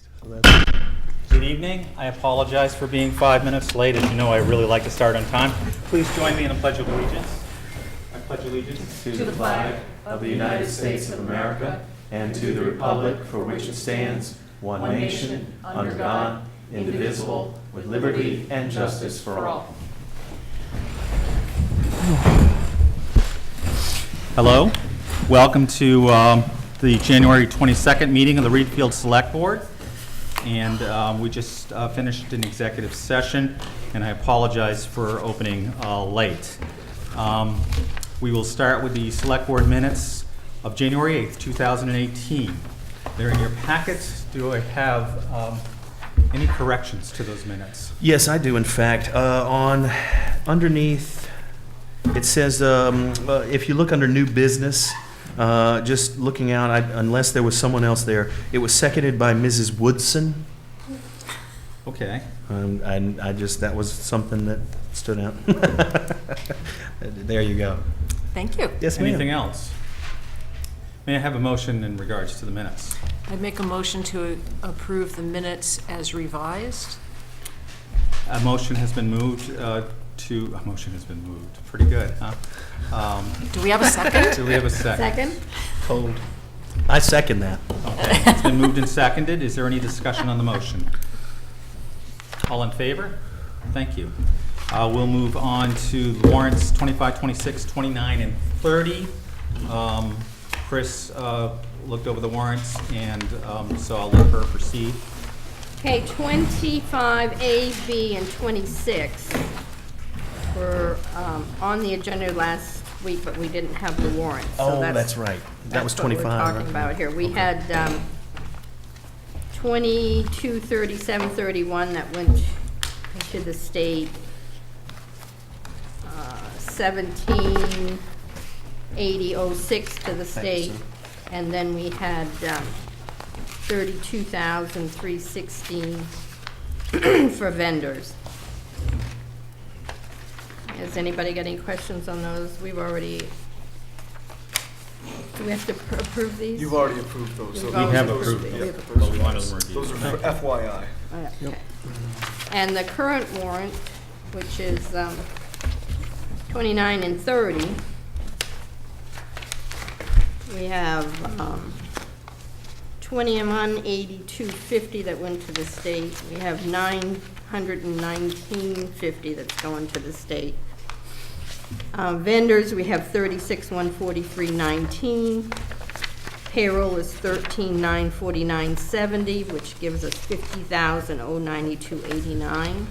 So that's Good evening. I apologize for being 5 minutes late. As you know, I really like to start on time. Please join me in a pledge of allegiance. I pledge allegiance to the flag of the United States of America and to the republic for which it stands, one nation, under God, indivisible, with liberty and justice for all. Hello. Welcome to the January 22nd meeting of the Reed Field Select Board. And we just finished an executive session, and I apologize for opening late. We will start with the Select Board minutes of January 8th, 2018. They're in your packets. Do I have any corrections to those minutes? yes, I do. In fact, underneath it says if you look under new business, just looking out, unless there was someone else there, it was seconded by Mrs. Woodson. Okay. And I just that was something that stood out. There you go. Thank you. Yes, ma'am. Anything else? May I have a motion in regards to the minutes? I'd make a motion to approve the minutes as revised. A motion has been moved Pretty good, huh? Do we have a second? Do we have a second? Second. Cold. I second that. Okay, it's been moved and seconded. Is there any discussion on the motion? All in favor? Thank you. We'll move on to the warrants 25, 26, 29, and 30. Chris looked over the warrants, and so I'll let her proceed. Okay, 25, A, B, and 26 were on the agenda last week, but we didn't have the warrant. Oh, that's right. That was 25. That's what we're talking right? about here. We had 22, 37, 31 that went to the state, 17, 80, 06 to the state, and then we had 32,316 for vendors. Has anybody got any questions on those? We've already, do we have to approve these? You've already approved those. We've so already have those- approved these. yeah, We've those approved are- those. Those are for FYI. Okay. And the current warrant, which is 29 and 30, we have 2182.50 that went to the state. We have 919.50 that's going to the state. Vendors, we have 36,143.19. Payroll is 13,949.70, which gives us 50,092.89.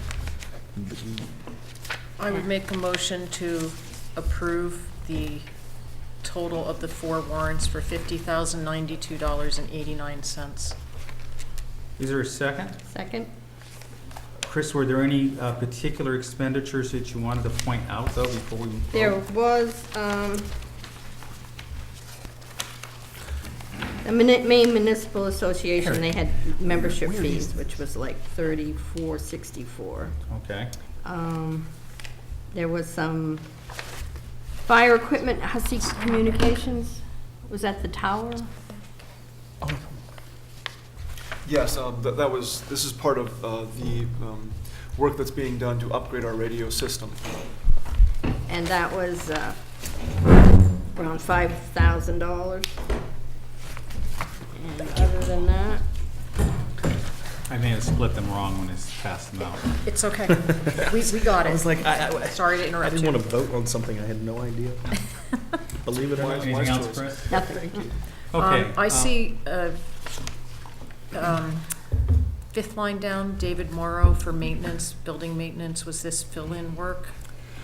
I would make a motion to approve the total of the four warrants for $50,092.89. Is there a second? Second? Chris, were there any particular expenditures that you wanted to point out, though, before we vote? There was, the Maine Municipal Association, they had membership fees, which was like $34.64. Okay. There was some fire equipment, Hussey Communications, was at the tower? Yes, this is part of the work that's being done to upgrade our radio system. And that was around $5,000. And other than that, I may have split them wrong when I passed them out. It's okay. We got it. I was like, Sorry to I interrupt didn't you. want to vote on something I had no idea. Believe it or not. Anything else, choice. Chris? nothing. Okay. I see fifth line down, David Morrow for maintenance, building maintenance. Was this fill-in work?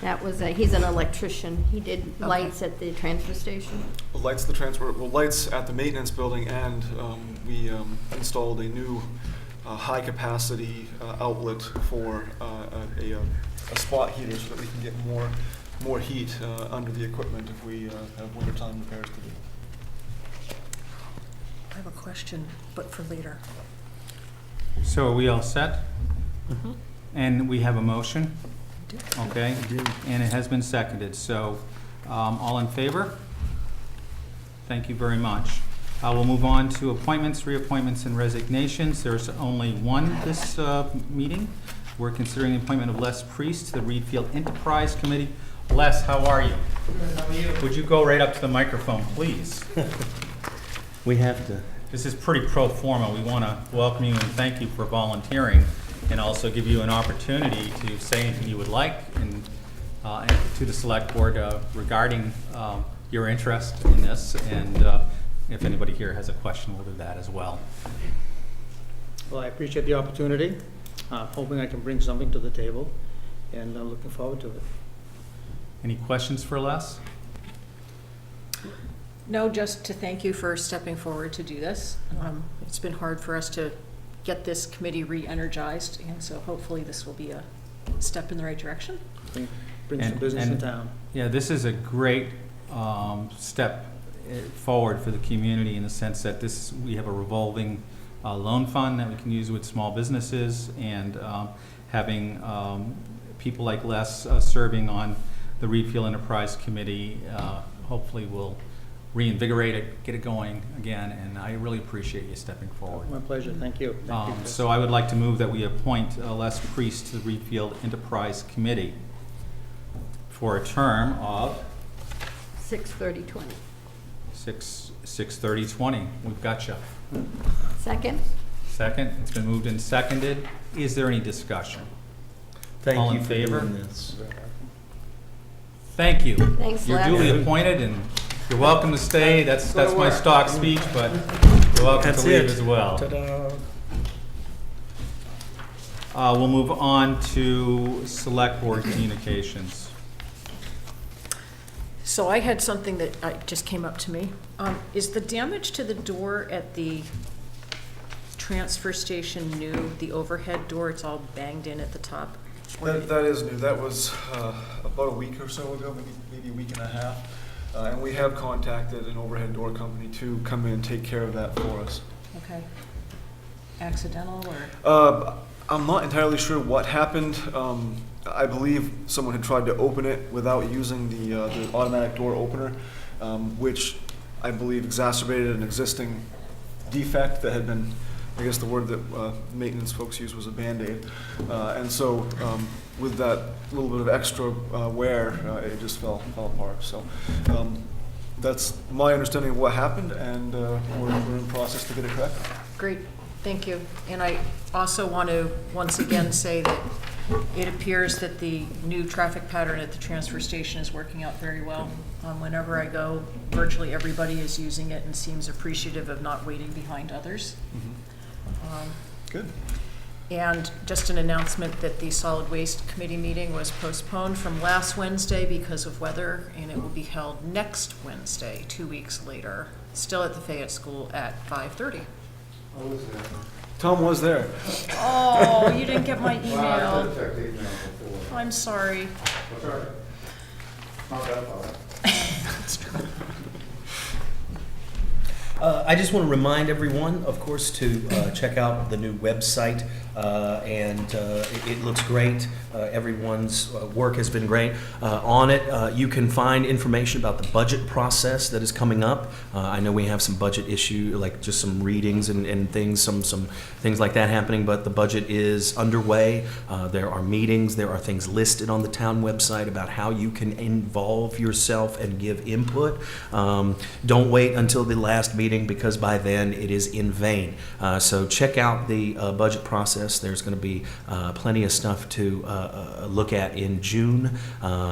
That was, he's an electrician. He did lights at the transfer station. Lights at the maintenance building, and we installed a new high-capacity outlet for a spot heater so that we can get more heat under the equipment if we have wintertime repairs to do. I have a question, but for later. So are we all set? And we have a motion? Okay, and it has been seconded, so all in favor? Thank you very much. We'll move on to appointments, reappointments, and resignations. There's only one this meeting. We're considering the appointment of Les Priest to the Reed Field Enterprise Committee. Les, how are you? Good, how are you? Would you go right up to the microphone, please? We have to. This is pretty pro forma. We want to welcome you and thank you for volunteering, and also give you an opportunity to say anything you would like and to the select board regarding your interest in this, and if anybody here has a question, we'll do that as well. Well, I appreciate the opportunity, hoping I can bring something to the table, and I'm looking forward to it. Any questions for Les? No, just to thank you for stepping forward to do this. It's been hard for us to get this committee re-energized, and so hopefully this will be a step in the right direction. Bring some business in town. Yeah, this is a great step forward for the community in the sense that we have a revolving loan fund that we can use with small businesses, and having people like Les serving on the Reed Field Enterprise Committee hopefully will reinvigorate it, get it going again, and I really appreciate you stepping forward. My pleasure, thank you. Thank you, Chris. So I would like to move that we appoint Les Priest to the Reed Field Enterprise Committee for a term of 6/30/20. 6/30/20. We've got you. Second? Second, it's been moved and seconded. Is there any discussion? Thank All you in for favor? doing this. Thank you. Thanks, You're Les. duly appointed, and you're welcome to stay. That's my stock speech, but you're welcome That's to leave it. as well. Ta-da. We'll move on to select board communications. So I had something that just came up to me. Is the damage to the door at the transfer station new, the overhead door? It's all banged in at the top. That is new. That was about a week or so ago, maybe a week and a half. And we have contacted an overhead door company to come in and take care of that for us. Okay. Accidental or? I'm not entirely sure what happened. I believe someone had tried to open it without using the automatic door opener, which I believe exacerbated an existing defect that had been, I guess the word that maintenance folks used was a Band-Aid. And so with that little bit of extra wear, it just fell apart. So that's my understanding of what happened, and we're in process to get it corrected. Great, thank you. And I also want to once again say that it appears that the new traffic pattern at the transfer station is working out very well. Whenever I go, virtually everybody is using it and seems appreciative of not waiting behind others. Good. And just an announcement that the solid waste committee meeting was postponed from last Wednesday because of weather, and it will be held next Wednesday, 2 weeks later, still at the Fayette School at 5:30. Tom was there. Oh, you didn't get my email. I'm sorry. I just want to remind everyone, of course, to check out the new website, and it looks great. Everyone's work has been great. On it, you can find information about the budget process that is coming up. I know we have some budget issue, like just some readings and things, some things like that happening, but the budget is underway. There are meetings, there are things listed on the town website about how you can involve yourself and give input. Don't wait until the last meeting, because by then it is in vain. So check out the budget process. There's going to be plenty of stuff to look at in June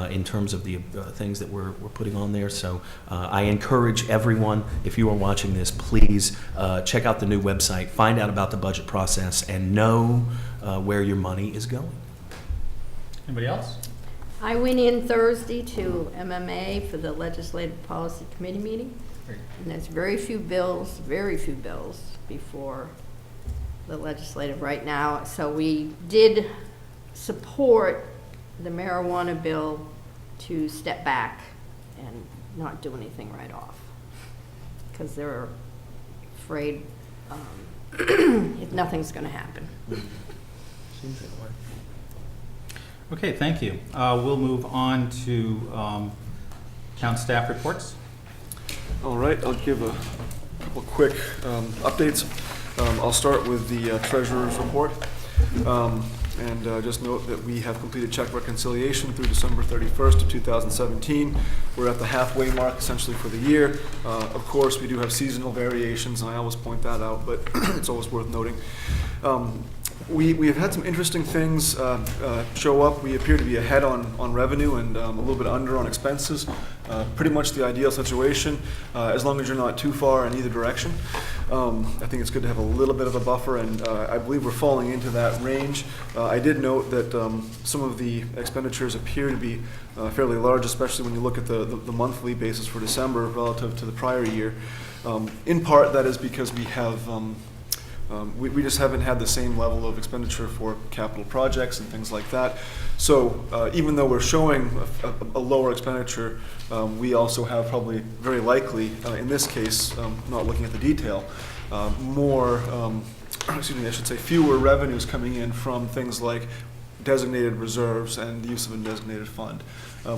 in terms of the things that we're putting on there. So I encourage everyone, if you are watching this, please check out the new website, find out about the budget process, and know where your money is going. Anybody else? I went in Thursday to MMA for the Legislative Policy Committee meeting, Great. and there's very few bills before the legislative right now. So we did support the marijuana bill to step back and not do anything right off, because they're afraid nothing's going to happen. Seems that way. Okay, thank you. We'll move on to town staff reports. All right, I'll give a couple of quick updates. I'll start with the treasurer's report. And just note that we have completed check reconciliation through December 31st of 2017. We're at the halfway mark essentially for the year. Of course, we do have seasonal variations, and I always point that out, but it's always worth noting. We have had some interesting things show up. We appear to be ahead on revenue and a little bit under on expenses. Pretty much the ideal situation, as long as you're not too far in either direction. I think it's good to have a little bit of a buffer, and I believe we're falling into that range. I did note that some of the expenditures appear to be fairly large, especially when you look at the monthly basis for December relative to the prior year. In part, that is because we have we just haven't had the same level of expenditure for capital projects and things like that. So even though we're showing a lower expenditure, we also have probably very likely, in this case, not looking at the detail, more, excuse me, I should say fewer revenues coming in from things like designated reserves and the use of a designated fund,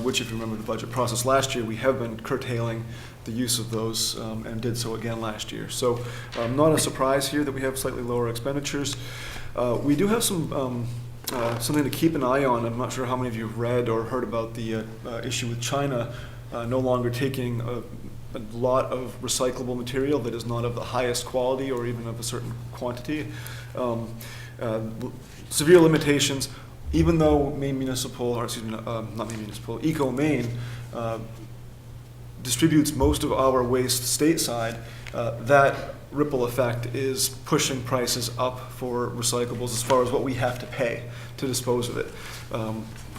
which, if you remember the budget process last year, we have been curtailing the use of those and did so again last year. So not a surprise here that we have slightly lower expenditures. We do have some something to keep an eye on. I'm not sure how many of you have read or heard about the issue with China no longer taking a lot of recyclable material that is not of the highest quality or even of a certain quantity. Severe limitations, even though Maine Municipal, or excuse me, not Maine Municipal, Eco Maine distributes most of our waste stateside, that ripple effect is pushing prices up for recyclables as far as what we have to pay to dispose of it.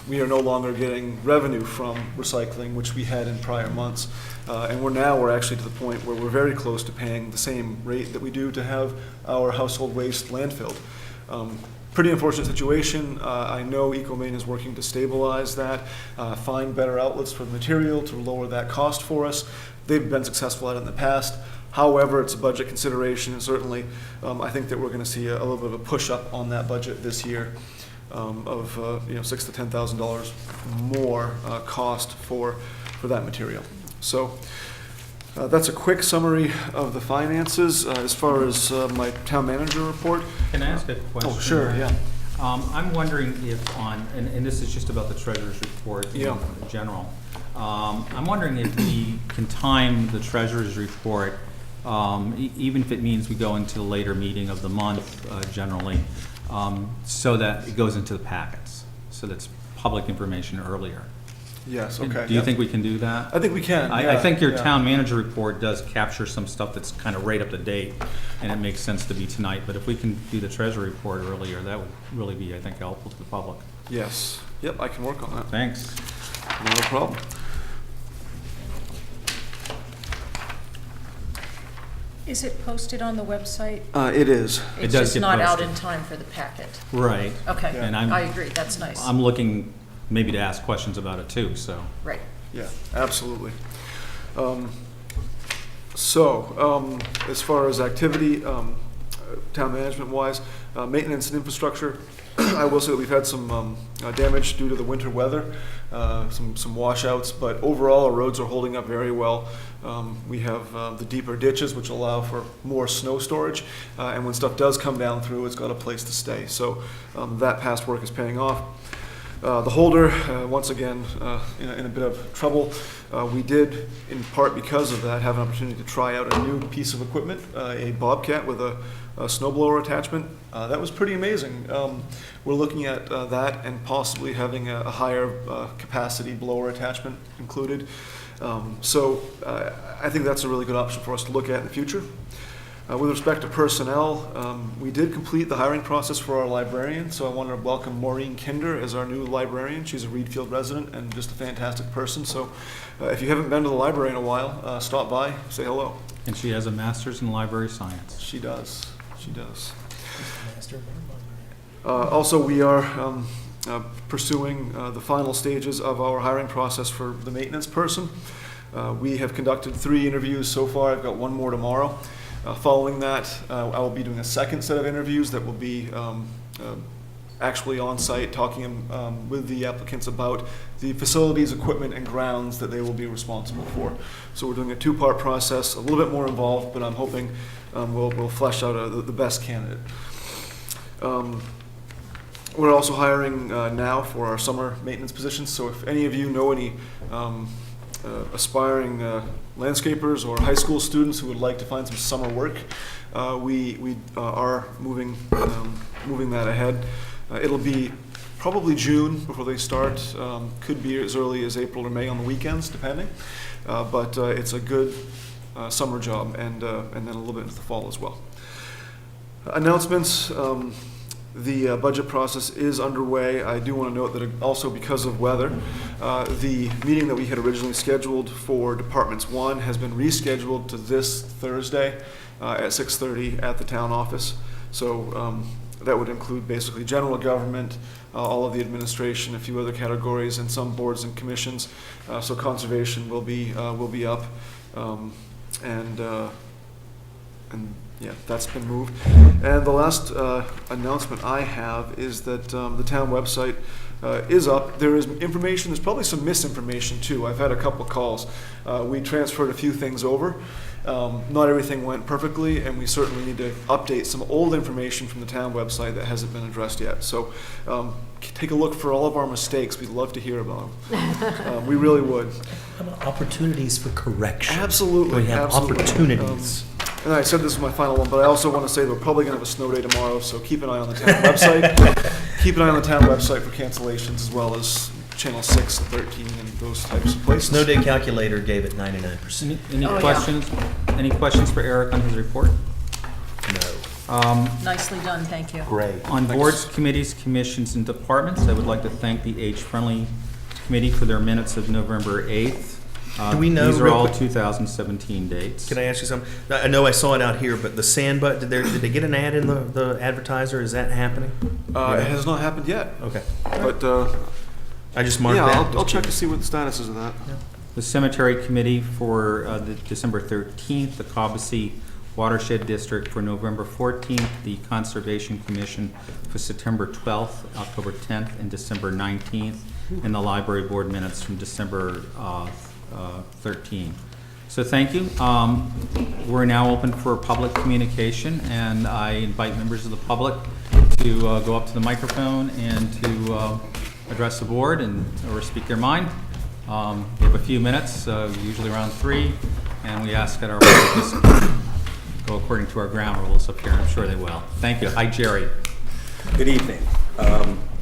We are no longer getting revenue from recycling, which we had in prior months. And we're actually to the point where we're very close to paying the same rate that we do to have our household waste landfilled. Pretty unfortunate situation. I know Eco Maine is working to stabilize that, find better outlets for the material to lower that cost for us. They've been successful at it in the past. However, it's a budget consideration, and certainly I think that we're going to see a little bit of a push up on that budget this year of $6,000 to $10,000 more cost for that material. So that's a quick summary of the finances. As far as my town manager report. Can I ask a question? Oh, sure, yeah. I'm wondering if and this is just about the treasurer's report in general. I'm wondering if we can time the treasurer's report, even if it means we go into the later meeting of the month generally, so that it goes into the packets, so that's public information earlier. Yes, okay. Do you think we can do that? I think we can. I think your town manager report does capture some stuff that's kind of right up to date, and it makes sense to be tonight. But if we can do the treasury report earlier, that would really be, I think, helpful to the public. Yes. Yep, I can work on that. Thanks. Not a problem. Is it posted on the website? It is. It's does just get not out posted. in time for the packet. Right. Okay, Yeah. And I agree, that's nice. I'm looking maybe to ask questions about it too, so. Right. Yeah, absolutely. As far as activity, town management-wise, maintenance and infrastructure, I will say that we've had some damage due to the winter weather, some washouts, but overall our roads are holding up very well. We have the deeper ditches, which allow for more snow storage, and when stuff does come down through, it's got a place to stay. So that past work is paying off. The holder, once again, in a bit of trouble. We did, in part because of that, have an opportunity to try out a new piece of equipment, a Bobcat with a snowblower attachment. That was pretty amazing. We're looking at that and possibly having a higher capacity blower attachment included. I think that's a really good option for us to look at in the future. With respect to personnel, we did complete the hiring process for our librarian, so I want to welcome Maureen Kinder as our new librarian. She's a Reedfield resident and just a fantastic person, so if you haven't been to the library in a while, stop by, say hello. And she has a master's in library science. She does. She does. Also, we are pursuing the final stages of our hiring process for the maintenance person. We have conducted 3 interviews so far. I've got 1 more tomorrow. Following that, I will be doing a second set of interviews that will be actually on site talking with the applicants about the facilities, equipment, and grounds that they will be responsible for. So we're doing a two-part process, a little bit more involved, but I'm hoping we'll flesh out the best candidate. We're also hiring now for our summer maintenance positions, so if any of you know any aspiring landscapers or high school students who would like to find some summer work, we are moving that ahead. It'll be probably June before they start, could be as early as April or May on the weekends, depending, but it's a good summer job, and then a little bit into the fall as well. Announcements. The budget process is underway. I do want to note that also because of weather, the meeting that we had originally scheduled for Departments 1 has been rescheduled to this Thursday at 6:30 at the town office. So that would include basically general government, all of the administration, a few other categories, and some boards and commissions. So conservation will be up, and yeah, that's been moved. And the last announcement I have is that the town website is up. There is information, there's probably some misinformation too. I've had a couple calls. We transferred a few things over. Not everything went perfectly, and we certainly need to update some old information from the town website that hasn't been addressed yet. So take a look for all of our mistakes. We'd love to hear about them. We really would. How about opportunities for correction? Absolutely. We have absolutely. opportunities. And I said this is my final one, but I also want to say that we're probably going to have a snow day tomorrow, so keep an eye on the town website. Keep an eye on the town website for cancellations, as well as Channel 6 and 13 and those types of places. Snow day calculator gave it 99%. Any Oh, yeah. questions? Any questions for Eric on his report? No. Nicely done, thank you. Great. On boards, committees, commissions, and departments, I would like to thank the Age-Friendly Committee for their minutes of November 8th. Do we know These are real all quick- 2017 dates. Can I ask you something? I know I saw it out here, but the sandbut, did they get an ad in the advertiser? Is that happening? It has not happened yet, Okay. but I just marked yeah, that. I'll check to see what the status is of that. The Cemetery Committee for the December 13th, the Cobussy Watershed District for November 14th, the Conservation Commission for September 12th, October 10th, and December 19th, and the Library Board minutes from December 13th. So thank you. We're now open for public communication, and I invite members of the public to go up to the microphone and to address the board or speak their mind. We have a few minutes, usually around 3, and we ask that our participants go according to our ground rules up here. I'm sure they will. Thank you. Hi, Jerry. Good evening.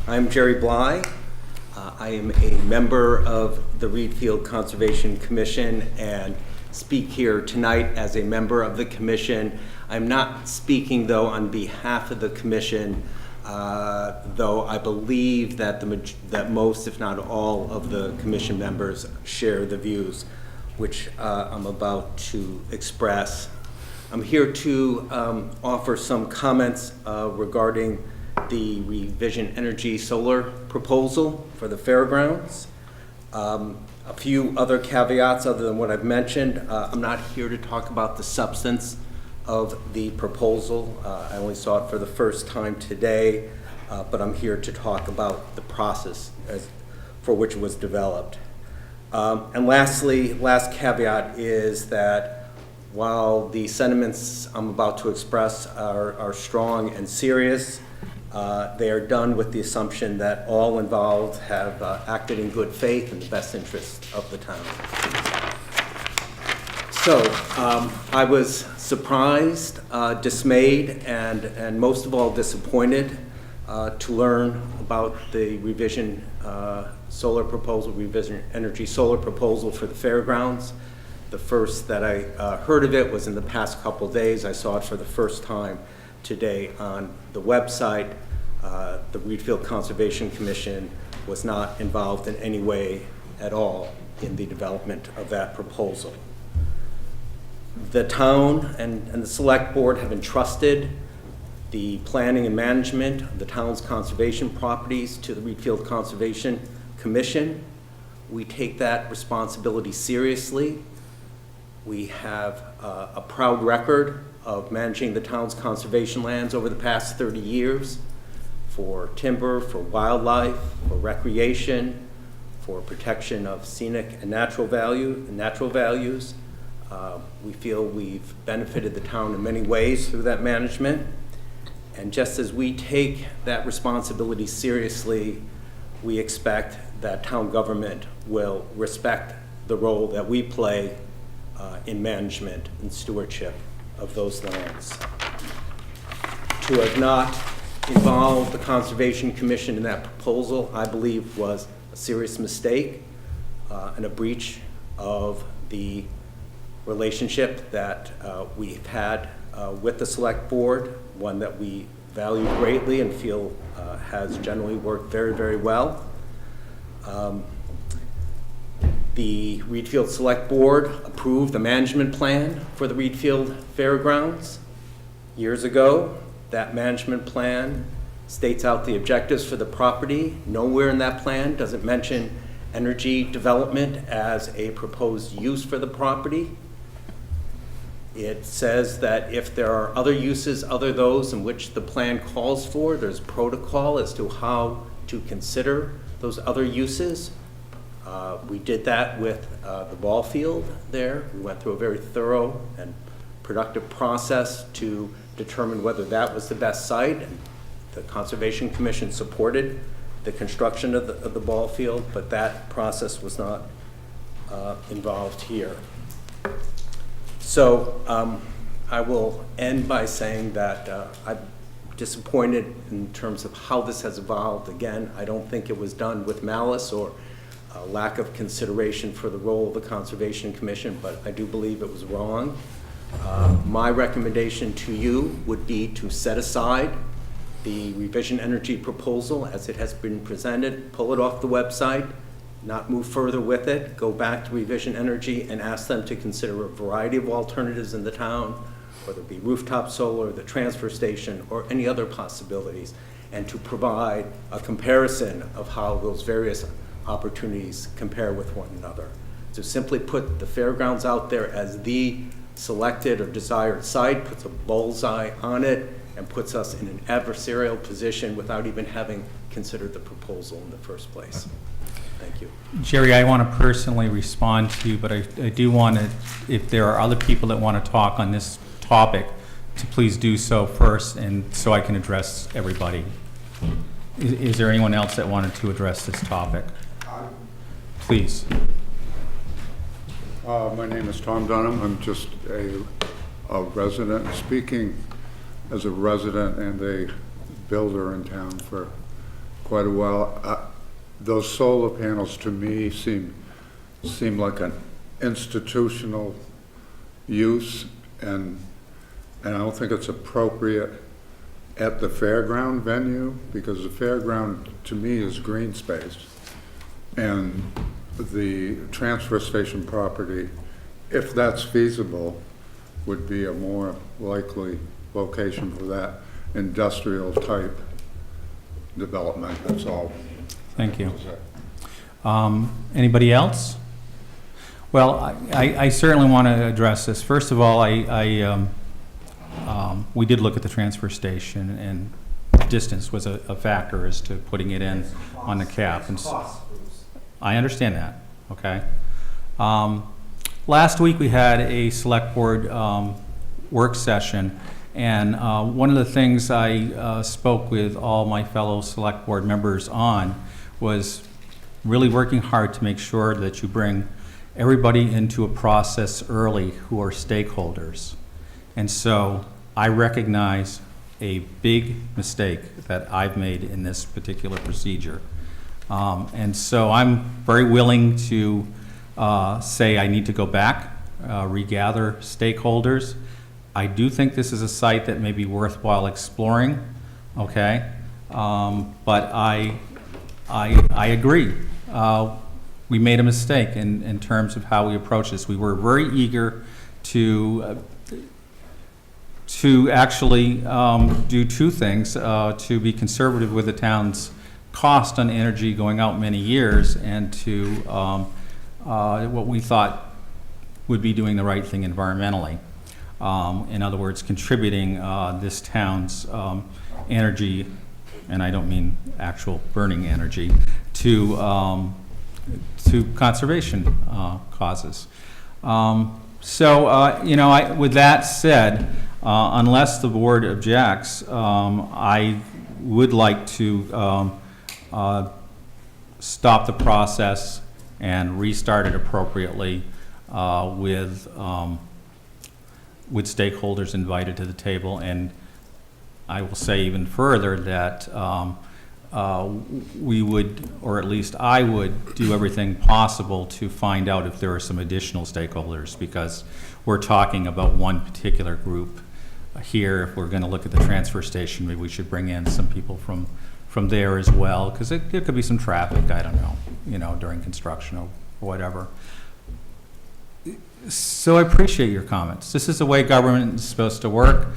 I'm Jerry Bly. I am a member of the Reedfield Conservation Commission and speak here tonight as a member of the commission. I'm not speaking, though, on behalf of the commission, though I believe that that most, if not all, of the commission members share the views which I'm about to express. I'm here to offer some comments regarding the Revision Energy Solar proposal for the fairgrounds. A few other caveats other than what I've mentioned. I'm not here to talk about the substance of the proposal. I only saw it for the first time today, but I'm here to talk about the process for which it was developed. And lastly, last caveat is that while the sentiments I'm about to express are strong and serious, they are done with the assumption that all involved have acted in good faith in the best interest of the town. So I was surprised, dismayed, and most of all disappointed to learn about the Revision solar proposal, Revision Energy solar proposal for the fairgrounds. The first that I heard of it was in the past couple days. I saw it for the first time today on the website. The Reedfield Conservation Commission was not involved in any way at all in the development of that proposal. The town and the select board have entrusted the planning and management of the town's conservation properties to the Reedfield Conservation Commission. We take that responsibility seriously. We have a proud record of managing the town's conservation lands over the past 30 years. for timber, for wildlife, for recreation, for protection of scenic and natural values. We feel we've benefited the town in many ways through that management. And just as we take that responsibility seriously, we expect that town government will respect the role that we play in management and stewardship of those lands. To have not involved the Conservation Commission in that proposal, I believe, was a serious mistake and a breach of the relationship that we've had with the Select Board, one that we value greatly and feel has generally worked very, very well. The Reedfield Select Board approved the management plan for the Reedfield Fairgrounds years ago. That management plan states out the objectives for the property. Nowhere in that plan does it mention energy development as a proposed use for the property. It says that if there are other uses other those in which the plan calls for, there's protocol as to how to consider those other uses. We did that with the ball field there. We went through a very thorough and productive process to determine whether that was the best site. And the Conservation Commission supported the construction of the ball field, but that process was not involved here. So I will end by saying that I'm disappointed in terms of how this has evolved. Again, I don't think it was done with malice or lack of consideration for the role of the Conservation Commission, but I do believe it was wrong. My recommendation to you would be to set aside the Revision Energy proposal as it has been presented, pull it off the website, not move further with it, go back to Revision Energy and ask them to consider a variety of alternatives in the town, whether it be rooftop solar, the transfer station, or any other possibilities, and to provide a comparison of how those various opportunities compare with one another. To simply put the fairgrounds out there as the selected or desired site puts a bullseye on it and puts us in an adversarial position without even having considered the proposal in the first place. Thank you. Jerry, I want to personally respond to you, but I do want to, if there are other people that want to talk on this topic, to please do so first, and so I can address everybody. Is there anyone else that wanted to address this topic? Please. My name is Tom Dunham. I'm just a resident, speaking as a resident and a builder in town for quite a while. Those solar panels to me seem like an institutional use, and I don't think it's appropriate at the fairground venue, because the fairground to me is green space, and the transfer station property, if that's feasible, would be a more likely location for that industrial type development. That's all. Thank you. Anybody else? Well, I certainly want to address this. First of all, we did look at the transfer station, and distance was a factor as to putting it in on the cap. And I understand that, okay? Last week we had a select board work session, and one of the things I spoke with all my fellow select board members on was really working hard to make sure that you bring everybody into a process early who are stakeholders. And so I recognize a big mistake that I've made in this particular procedure. And so I'm very willing to say I need to go back, regather stakeholders. I do think this is a site that may be worthwhile exploring, okay? But I agree. We made a mistake in terms of how we approach this. We were very eager to actually do two things, to be conservative with the town's cost on energy going out many years, and to what we thought would be doing the right thing environmentally. In other words, contributing this town's energy and I don't mean actual burning energy, to conservation causes. With that said, unless the board objects, I would like to stop the process and restart it appropriately with stakeholders invited to the table. And I will say even further that we would, or at least I would, do everything possible to find out if there are some additional stakeholders, because we're talking about one particular group here. If we're going to look at the transfer station, maybe we should bring in some people from there as well, because there could be some traffic, I don't know, during construction or whatever. So I appreciate your comments. This is the way government is supposed to work.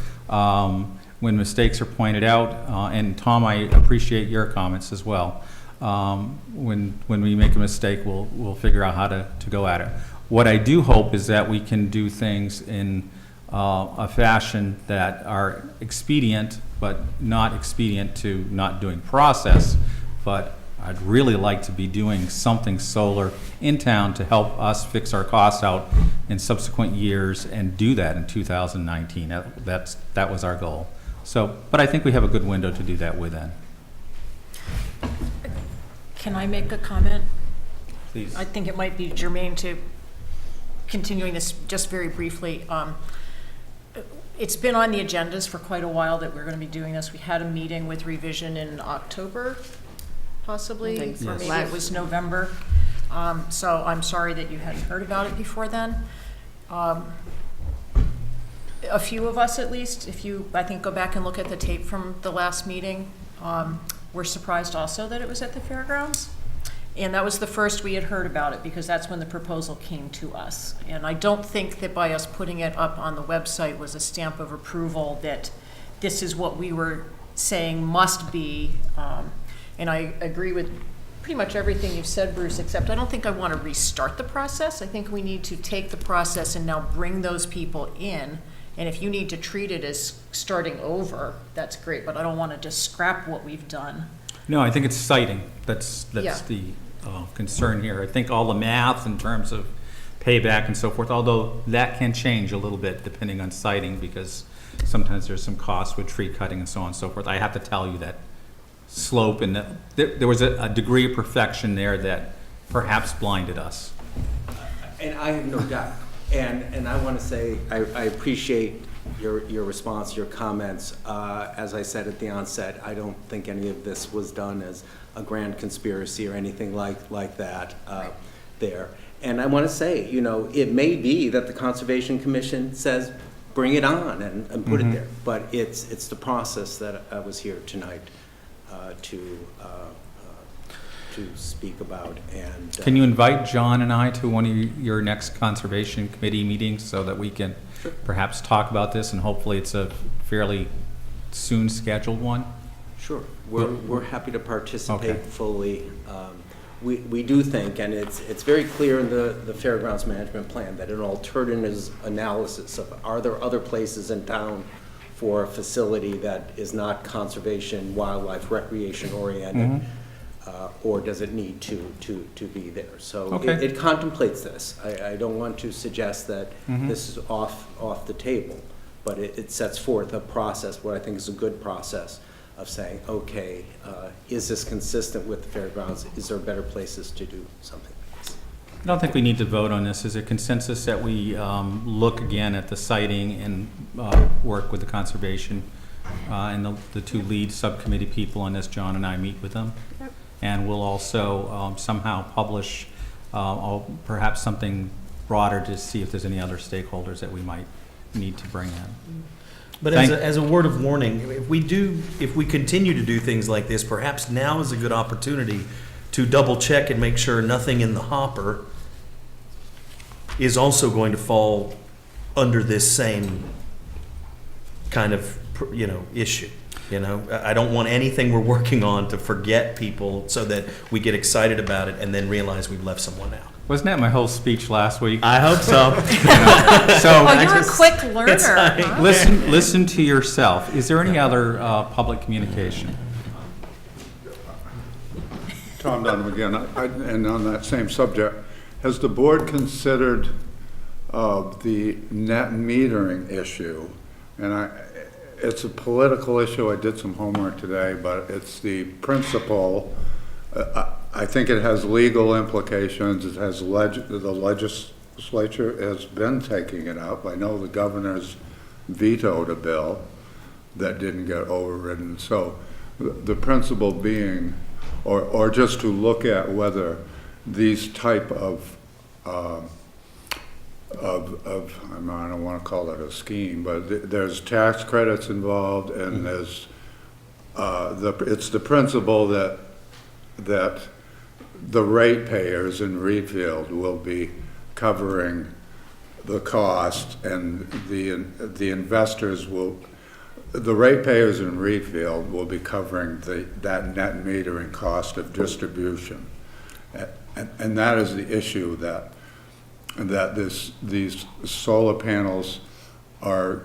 When mistakes are pointed out, and Tom, I appreciate your comments as well. When we make a mistake, we'll figure out how to go at it. What I do hope is that we can do things in a fashion that are expedient, but not expedient to not doing process. But I'd really like to be doing something solar in town to help us fix our costs out in subsequent years, and do that in 2019. That was our goal. So, but I think we have a good window to do that within. Can I make a comment? Please. I think it might be germane to continuing this just very briefly. It's been on the agendas for quite a while that we're going to be doing this. We had a meeting with Revision in October, possibly, I think so. or maybe it was November. So I'm sorry that you hadn't heard about it before then. A few of us, at least, if you, I think, go back and look at the tape from the last meeting, were surprised also that it was at the fairgrounds. And that was the first we had heard about it, because that's when the proposal came to us. And I don't think that by us putting it up on the website was a stamp of approval that this is what we were saying must be. And I agree with pretty much everything you've said, Bruce, except I don't think I want to restart the process. I think we need to take the process and now bring those people in. And if you need to treat it as starting over, that's great, but I don't want to just scrap what we've done. No, I think it's citing. That's Yeah. the concern here. I think all the math in terms of payback and so forth, although that can change a little bit depending on siting, because sometimes there's some costs with tree cutting and so on and so forth. I have to tell you that slope, and there was a degree of perfection there that perhaps blinded us. And I have no doubt. And I want to say, I appreciate your response, your comments. As I said at the onset, I don't think any of this was done as a grand conspiracy or anything like that there. And I want to say, it may be that the Conservation Commission says, bring it on and put it there. But it's the process that I was here tonight to speak about. And Can you invite John and I to one of your next Conservation Committee meetings so that we can perhaps talk about this, and hopefully it's a fairly soon scheduled one? Sure, we're happy to participate Okay. fully. We do think, and it's very clear in the Fairgrounds Management Plan, that an alternative analysis of, are there other places in town for a facility that is not conservation, wildlife, recreation oriented, or does it need to be there? So Okay. it contemplates this. I don't want to suggest that this is off the table, but it sets forth a process, what I think is a good process of saying, okay, is this consistent with the fairgrounds? Is there better places to do something like this? I don't think we need to vote on this. Is it consensus that we look again at the siting and work with the conservation and the two lead subcommittee people on this? John and I meet with them. Yep. And we'll also somehow publish perhaps something broader to see if there's any other stakeholders that we might need to bring in. But as a word of warning, if we continue to do things like this, perhaps now is a good opportunity to double check and make sure nothing in the hopper is also going to fall under this same kind of, issue. I don't want anything we're working on to forget people so that we get excited about it and then realize we've left someone out. Wasn't that my whole speech last week? I hope so. Oh, you're a quick learner. Huh? Listen to yourself. Is there any other public communication? Tom Dunham again, and on that same subject, has the board considered the net metering issue? And it's a political issue. I did some homework today, but it's the principle. I think it has legal implications. It has the legislature has been taking it up. I know the governor's vetoed a bill that didn't get overridden. So the principle being, or just to look at whether these type of I don't want to call it a scheme, but there's tax credits involved, and there's it's the principle that the ratepayers in Reedfield will be covering the cost, and the investors will. The ratepayers in Reedfield will be covering that net metering cost of distribution, and that is the issue that these solar panels are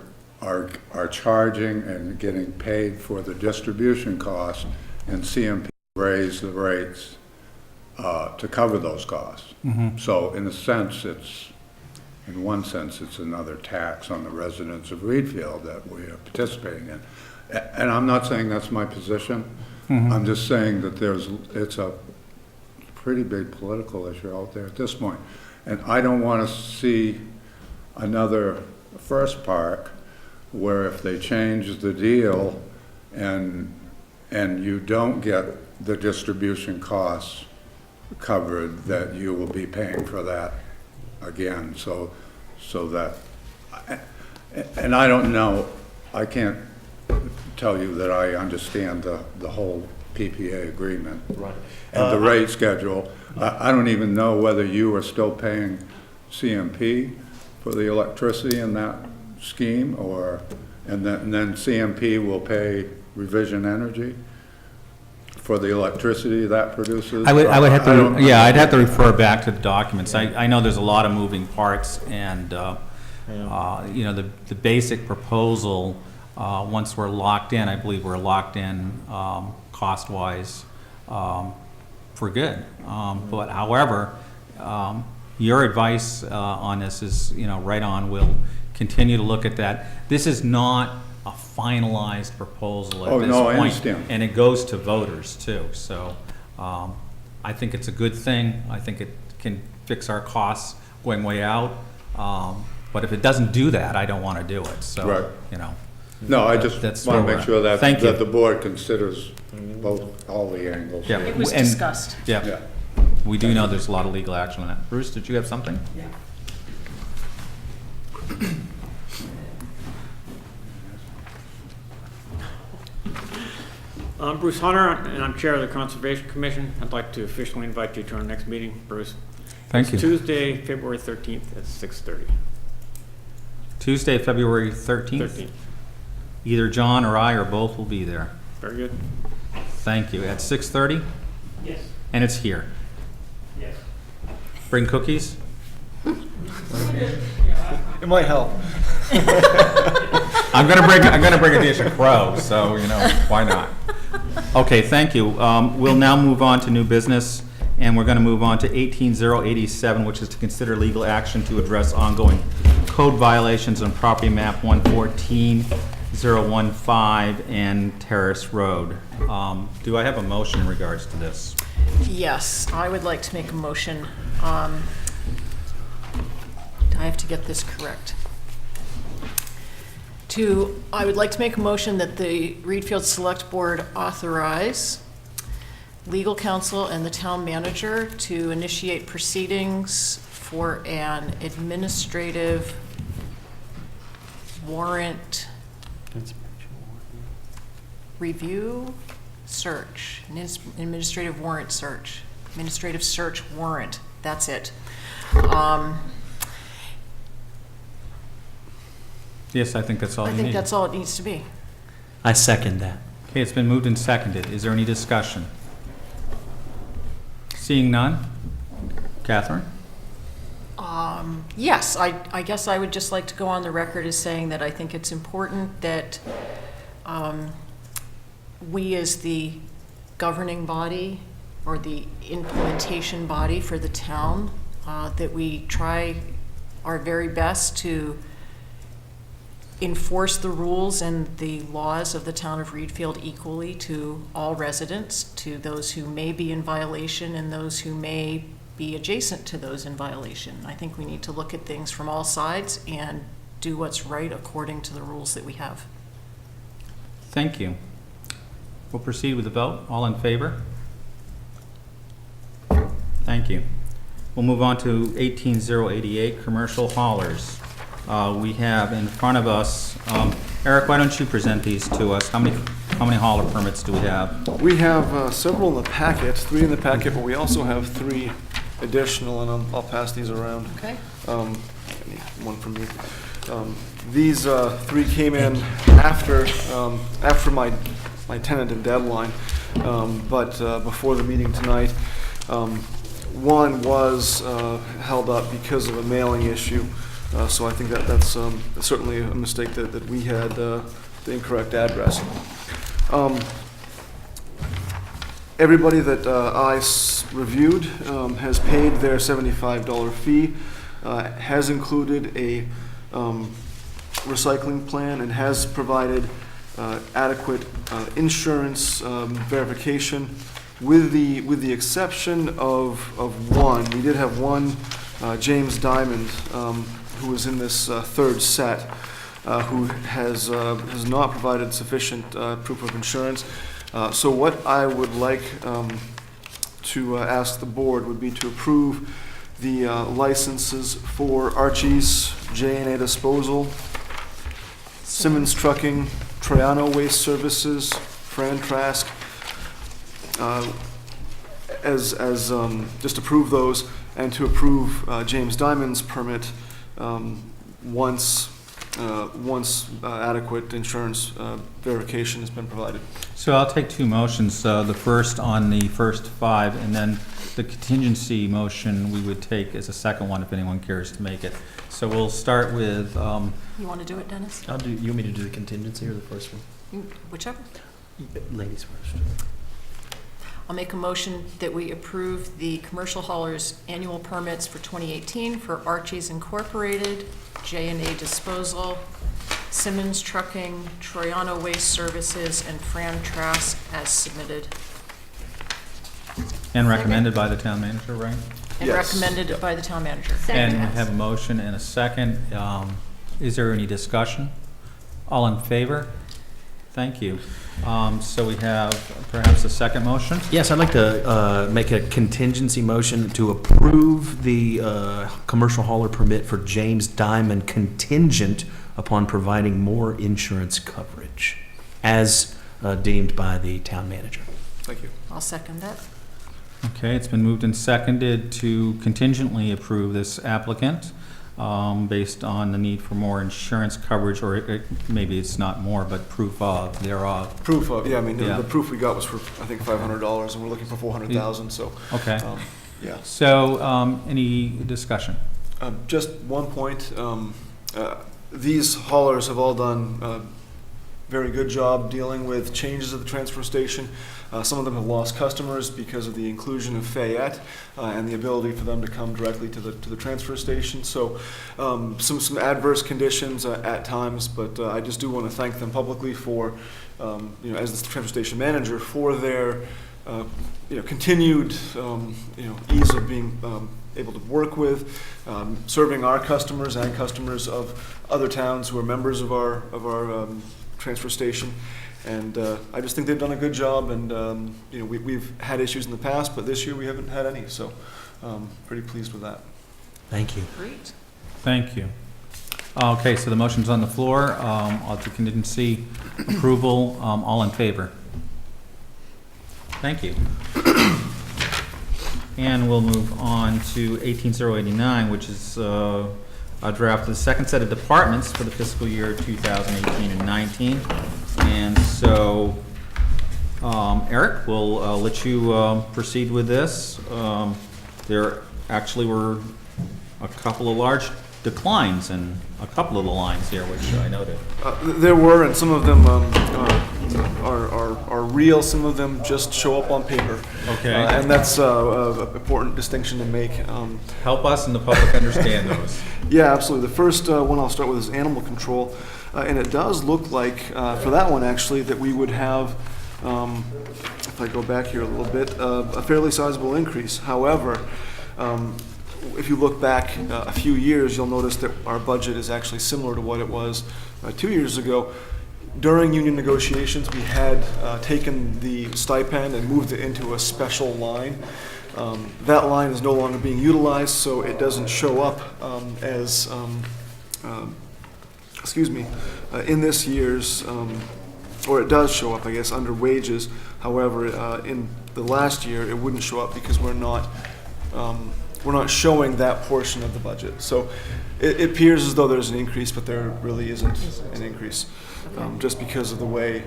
charging and getting paid for the distribution cost, and CMP raised the rates to cover those costs. So in one sense, it's another tax on the residents of Reedfield that we are participating in. And I'm not saying that's my position. I'm just saying that it's a pretty big political issue out there at this point. And I don't want to see another First Park where if they change the deal and you don't get the distribution costs covered, that you will be paying for that again. So that, and I don't know, I can't tell you that I understand the whole PPA agreement. Right. And the rate schedule. I don't even know whether you are still paying CMP for the electricity in that scheme, and then CMP will pay Revision Energy for the electricity that produces. I would have to, I'd have to refer back to the documents. I know there's a lot of moving parts, and you know, the basic proposal, once we're locked in, I believe we're locked in cost-wise for good. But however, your advice on this is, you know, right on. We'll continue to look at that. This is not a finalized proposal at this point. No, I understand. And it goes to voters too. So I think it's a good thing. I think it can fix our costs going way out. But if it doesn't do that, I don't want to do it. So, Right. you know. No, I just That's want where to we're make sure at. that the board considers all the angles. Yeah. It was And- discussed. Yeah. Yeah. We do know there's a lot of legal action on that. Bruce, did you have something? Yeah. I'm Bruce Hunter, and I'm Chair of the Conservation Commission. I'd like to officially invite you to our next meeting, Bruce. Thank you. It's Tuesday, February 13th at 6:30. Tuesday, February 13th? 13th. Either John or I or both will be there. Very good. Thank you. At 6:30? Yes. And it's here. Yes. Bring cookies? It might help. I'm gonna bring a dish of crow, so, you know, why not? Okay, thank you. We'll now move on to new business, and we're gonna move on to 18087, which is to consider legal action to address ongoing code violations on property map 114-015 and Terrace Road. Do I have a motion in regards to this? Yes, I would like to make a motion. I have to get this correct. I would like to make a motion that the Reedfield Select Board authorize legal counsel and the town manager to initiate proceedings for an administrative warrant review search, an administrative warrant search, administrative search warrant, that's it. Yes, I think that's all I you need. think that's all it needs to be. I second that. Okay, it's been moved and seconded. Is there any discussion? Seeing none? Catherine? Yes, I guess I would just like to go on the record as saying that I think it's important that we as the governing body or the implementation body for the town, that we try our very best to enforce the rules and the laws of the town of Reedfield equally to all residents, to those who may be in violation and those who may be adjacent to those in violation. I think we need to look at things from all sides and do what's right according to the rules that we have. Thank you. We'll proceed with the vote. All in favor? Thank you. We'll move on to 18088, commercial haulers. We have in front of us, Eric, why don't you present these to us? How many hauler permits do we have? We have several in the packet, 3 in the packet, but we also have 3 additional, and I'll pass these around. Okay. I need one from you. These 3 came in after my tentative deadline, but before the meeting tonight. One was held up because of a mailing issue, so I think that's certainly a mistake that we had the incorrect address. Everybody that I reviewed has paid their $75 fee, has included a recycling plan, and has provided adequate insurance verification, with the exception of one. We did have one, James Diamond, who was in this 3rd set, who has not provided sufficient proof of insurance. So what I would like to ask the board would be to approve the licenses for Archie's J&A Disposal, Simmons Trucking, Troiano Waste Services, Fran Trask, just approve those, and to approve James Diamond's permit once adequate insurance verification has been provided. So I'll take 2 motions, the first on the first 5, and then the contingency motion we would take as a second one if anyone cares to make it. So we'll start with... You want to do it, Dennis? You want me to do the contingency or the first one? Whichever. Ladies first. I'll make a motion that we approve the commercial haulers annual permits for 2018 for Archie's Incorporated, J&A Disposal, Simmons Trucking, Troiano Waste Services, and Fran Trask as submitted. And recommended by the town manager, right? And Yes. recommended by the town manager. And we have a motion and a second. Is there any discussion? All in favor? Thank you. So we have perhaps a second motion? Yes, I'd like to make a contingency motion to approve the commercial hauler permit for James Diamond contingent upon providing more insurance coverage, as deemed by the town manager. Thank you. I'll second that. Okay, it's been moved and seconded to contingently approve this applicant based on the need for more insurance coverage, or maybe it's not more, but proof of thereof. Proof of, yeah, I mean, Yeah. the proof we got was for, I think, $500, and we're looking for $400,000, so, Okay. yeah. So any discussion? Just one point, these haulers have all done a very good job dealing with changes at the transfer station. Some of them have lost customers because of the inclusion of Fayette and the ability for them to come directly to the transfer station. So some adverse conditions at times, but I just do want to thank them publicly for, as the transfer station manager, for their continued ease of being able to work with, serving our customers and customers of other towns who are members of our transfer station. And I just think they've done a good job, and we've had issues in the past, but this year we haven't had any, so pretty pleased with that. Thank you. Great. Thank you. Okay, so the motion's on the floor. I'll do contingency approval. All in favor? Thank you. And we'll move on to 18089, which is a draft of the second set of departments for the fiscal year 2018 and 19. And so, Eric, we'll let you proceed with this. There actually were a couple of large declines in a couple of the lines here, which I noted. There were, and some of them are real, some of them just show up on paper. Okay. And that's an important distinction to make. Help us and the public understand those. Yeah, absolutely. The first one I'll start with is animal control. And it does look like, for that one actually, that we would have, if I go back here a little bit, a fairly sizable increase. However, if you look back a few years, you'll notice that our budget is actually similar to what it was 2 years ago. During union negotiations, we had taken the stipend and moved it into a special line. That line is no longer being utilized, so it doesn't show up as, in this year's, or it does show up, I guess, under wages. However, in the last year, it wouldn't show up because we're not showing that portion of the budget. So it appears as though there's an increase, but there really isn't an increase, just because of the way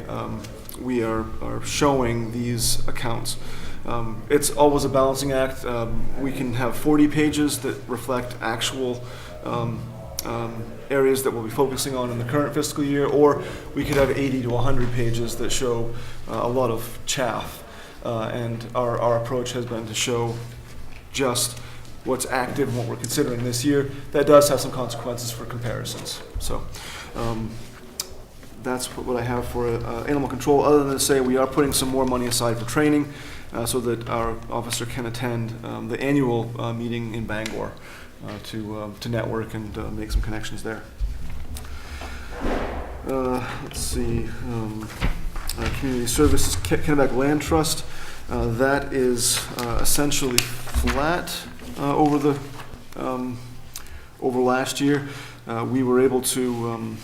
we are showing these accounts. It's always a balancing act. We can have 40 pages that reflect actual areas that we'll be focusing on in the current fiscal year, or we could have 80 to 100 pages that show a lot of chaff. And our approach has been to show just what's active and what we're considering this year. That does have some consequences for comparisons. So that's what I have for animal control, other than to say we are putting some more money aside for training so that our officer can attend the annual meeting in Bangor to network and make some connections there. Let's see, Community Services, Kennebec Land Trust, that is essentially flat over last year. We were able to,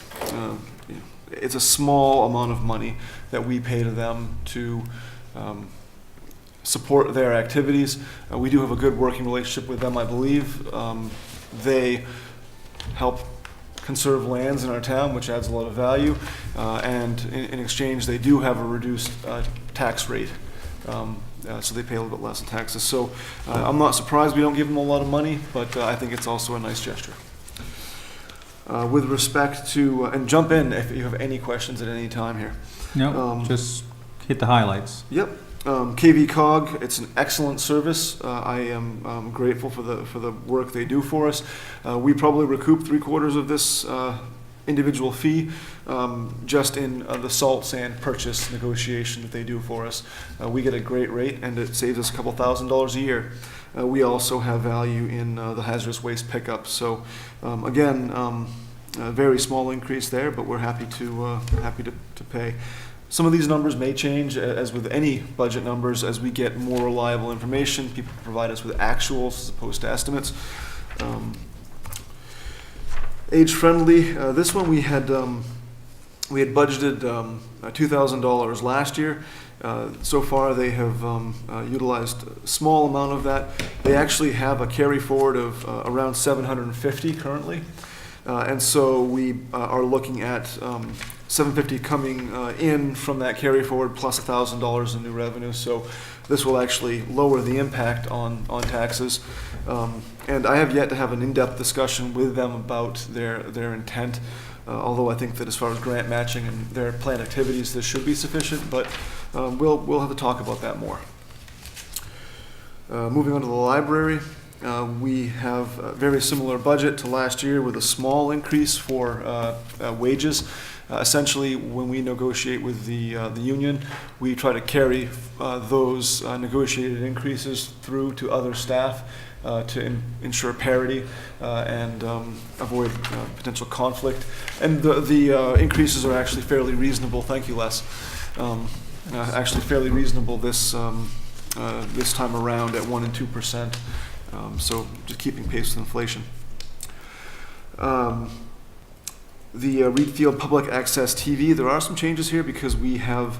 it's a small amount of money that we pay to them to support their activities. We do have a good working relationship with them, I believe. They help conserve lands in our town, which adds a lot of value, and in exchange they do have a reduced tax rate. So they pay a little bit less in taxes. So I'm not surprised we don't give them a lot of money, but I think it's also a nice gesture. With respect to, and jump in if you have any questions at any time here. No, just hit the highlights. Yep. KV Cog, it's an excellent service. I am grateful for the work they do for us. We probably recoup 3/4 of this individual fee just in the salt sand purchase negotiation that they do for us. We get a great rate, and it saves us a couple $1,000s a year. We also have value in the hazardous waste pickup. So again, a very small increase there, but we're happy to pay. Some of these numbers may change, as with any budget numbers, as we get more reliable information. People provide us with actuals as opposed to estimates. Age Friendly, this one we had budgeted $2,000 last year. So far they have utilized a small amount of that. They actually have a carry forward of around $750 currently. And so we are looking at $750 coming in from that carry forward plus $1,000 in new revenue. So this will actually lower the impact on taxes. And I have yet to have an in-depth discussion with them about their intent. Although I think that as far as grant matching and their planned activities, this should be sufficient. But we'll have to talk about that more. Moving on to the library. We have a very similar budget to last year with a small increase for wages. Essentially, when we negotiate with the union, we try to carry those negotiated increases through to other staff to ensure parity and avoid potential conflict. And the increases are actually fairly reasonable. Thank you, Les. Actually fairly reasonable this time around at 1% and 2%. So just keeping pace with inflation. The Reed Field Public Access TV, there are some changes here because we have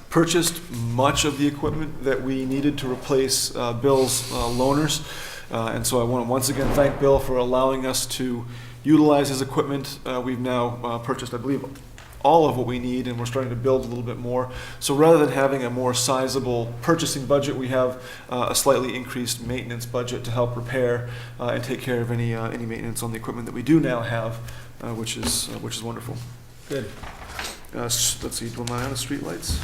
purchased much of the equipment that we needed to replace Bill's loaners. And so I want to once again thank Bill for allowing us to utilize his equipment. We've now purchased, I believe, all of what we need, and we're starting to build a little bit more. So rather than having a more sizable purchasing budget, we have a slightly increased maintenance budget to help repair and take care of any maintenance on the equipment that we do now have, which is wonderful. Good. Let's see, am I on the streetlights?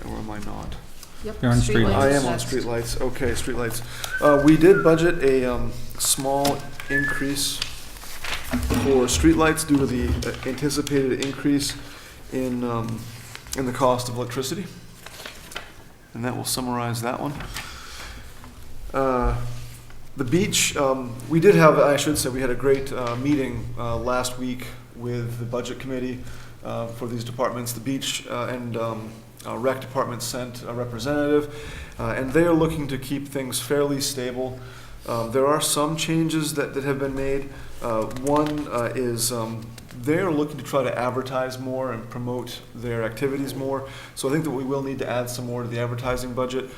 Or am I not? Yep. You're on streetlights. I am on next. streetlights. Okay, streetlights. We did budget a small increase for streetlights due to the anticipated increase in the cost of electricity, and that will summarize that one. The beach, we did have, I should say, we had a great meeting last week with the budget committee for these departments. The beach and rec department sent a representative, and they are looking to keep things fairly stable. There are some changes that have been made. One is they're looking to try to advertise more and promote their activities more. So I think that we will need to add some more to the advertising budget.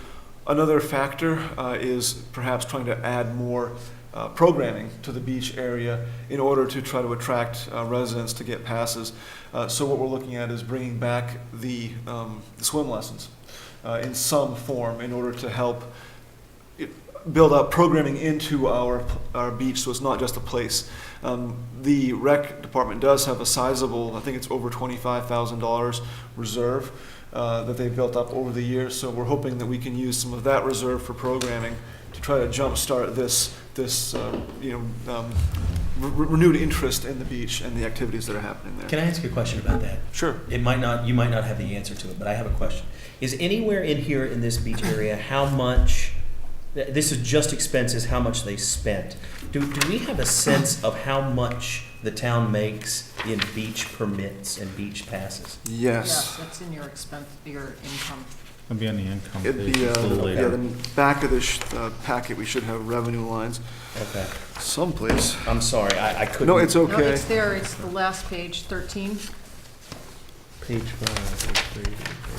Another factor is perhaps trying to add more programming to the beach area in order to try to attract residents to get passes. So what we're looking at is bringing back the swim lessons in some form in order to help build up programming into our beach, so it's not just a place. The rec department does have a sizable, I think it's over $25,000 reserve that they've built up over the years, so we're hoping that we can use some of that reserve for programming to try to jumpstart this renewed interest in the beach and the activities that are happening there. Can I ask you a question about that? Sure. You might not have the answer to it, but I have a question. Is anywhere in here in this beach area how much, this is just expenses, how much they spent? Do we have a sense of how much the town makes in beach permits and beach passes? Yes. Yes, that's in your expense, your income. It'll be on the income It'd page be, a little yeah, later. the back of this packet, we should have revenue lines Okay. someplace. I'm sorry, I couldn't. No, it's No, okay. it's there, it's the last page, 13. Page 5.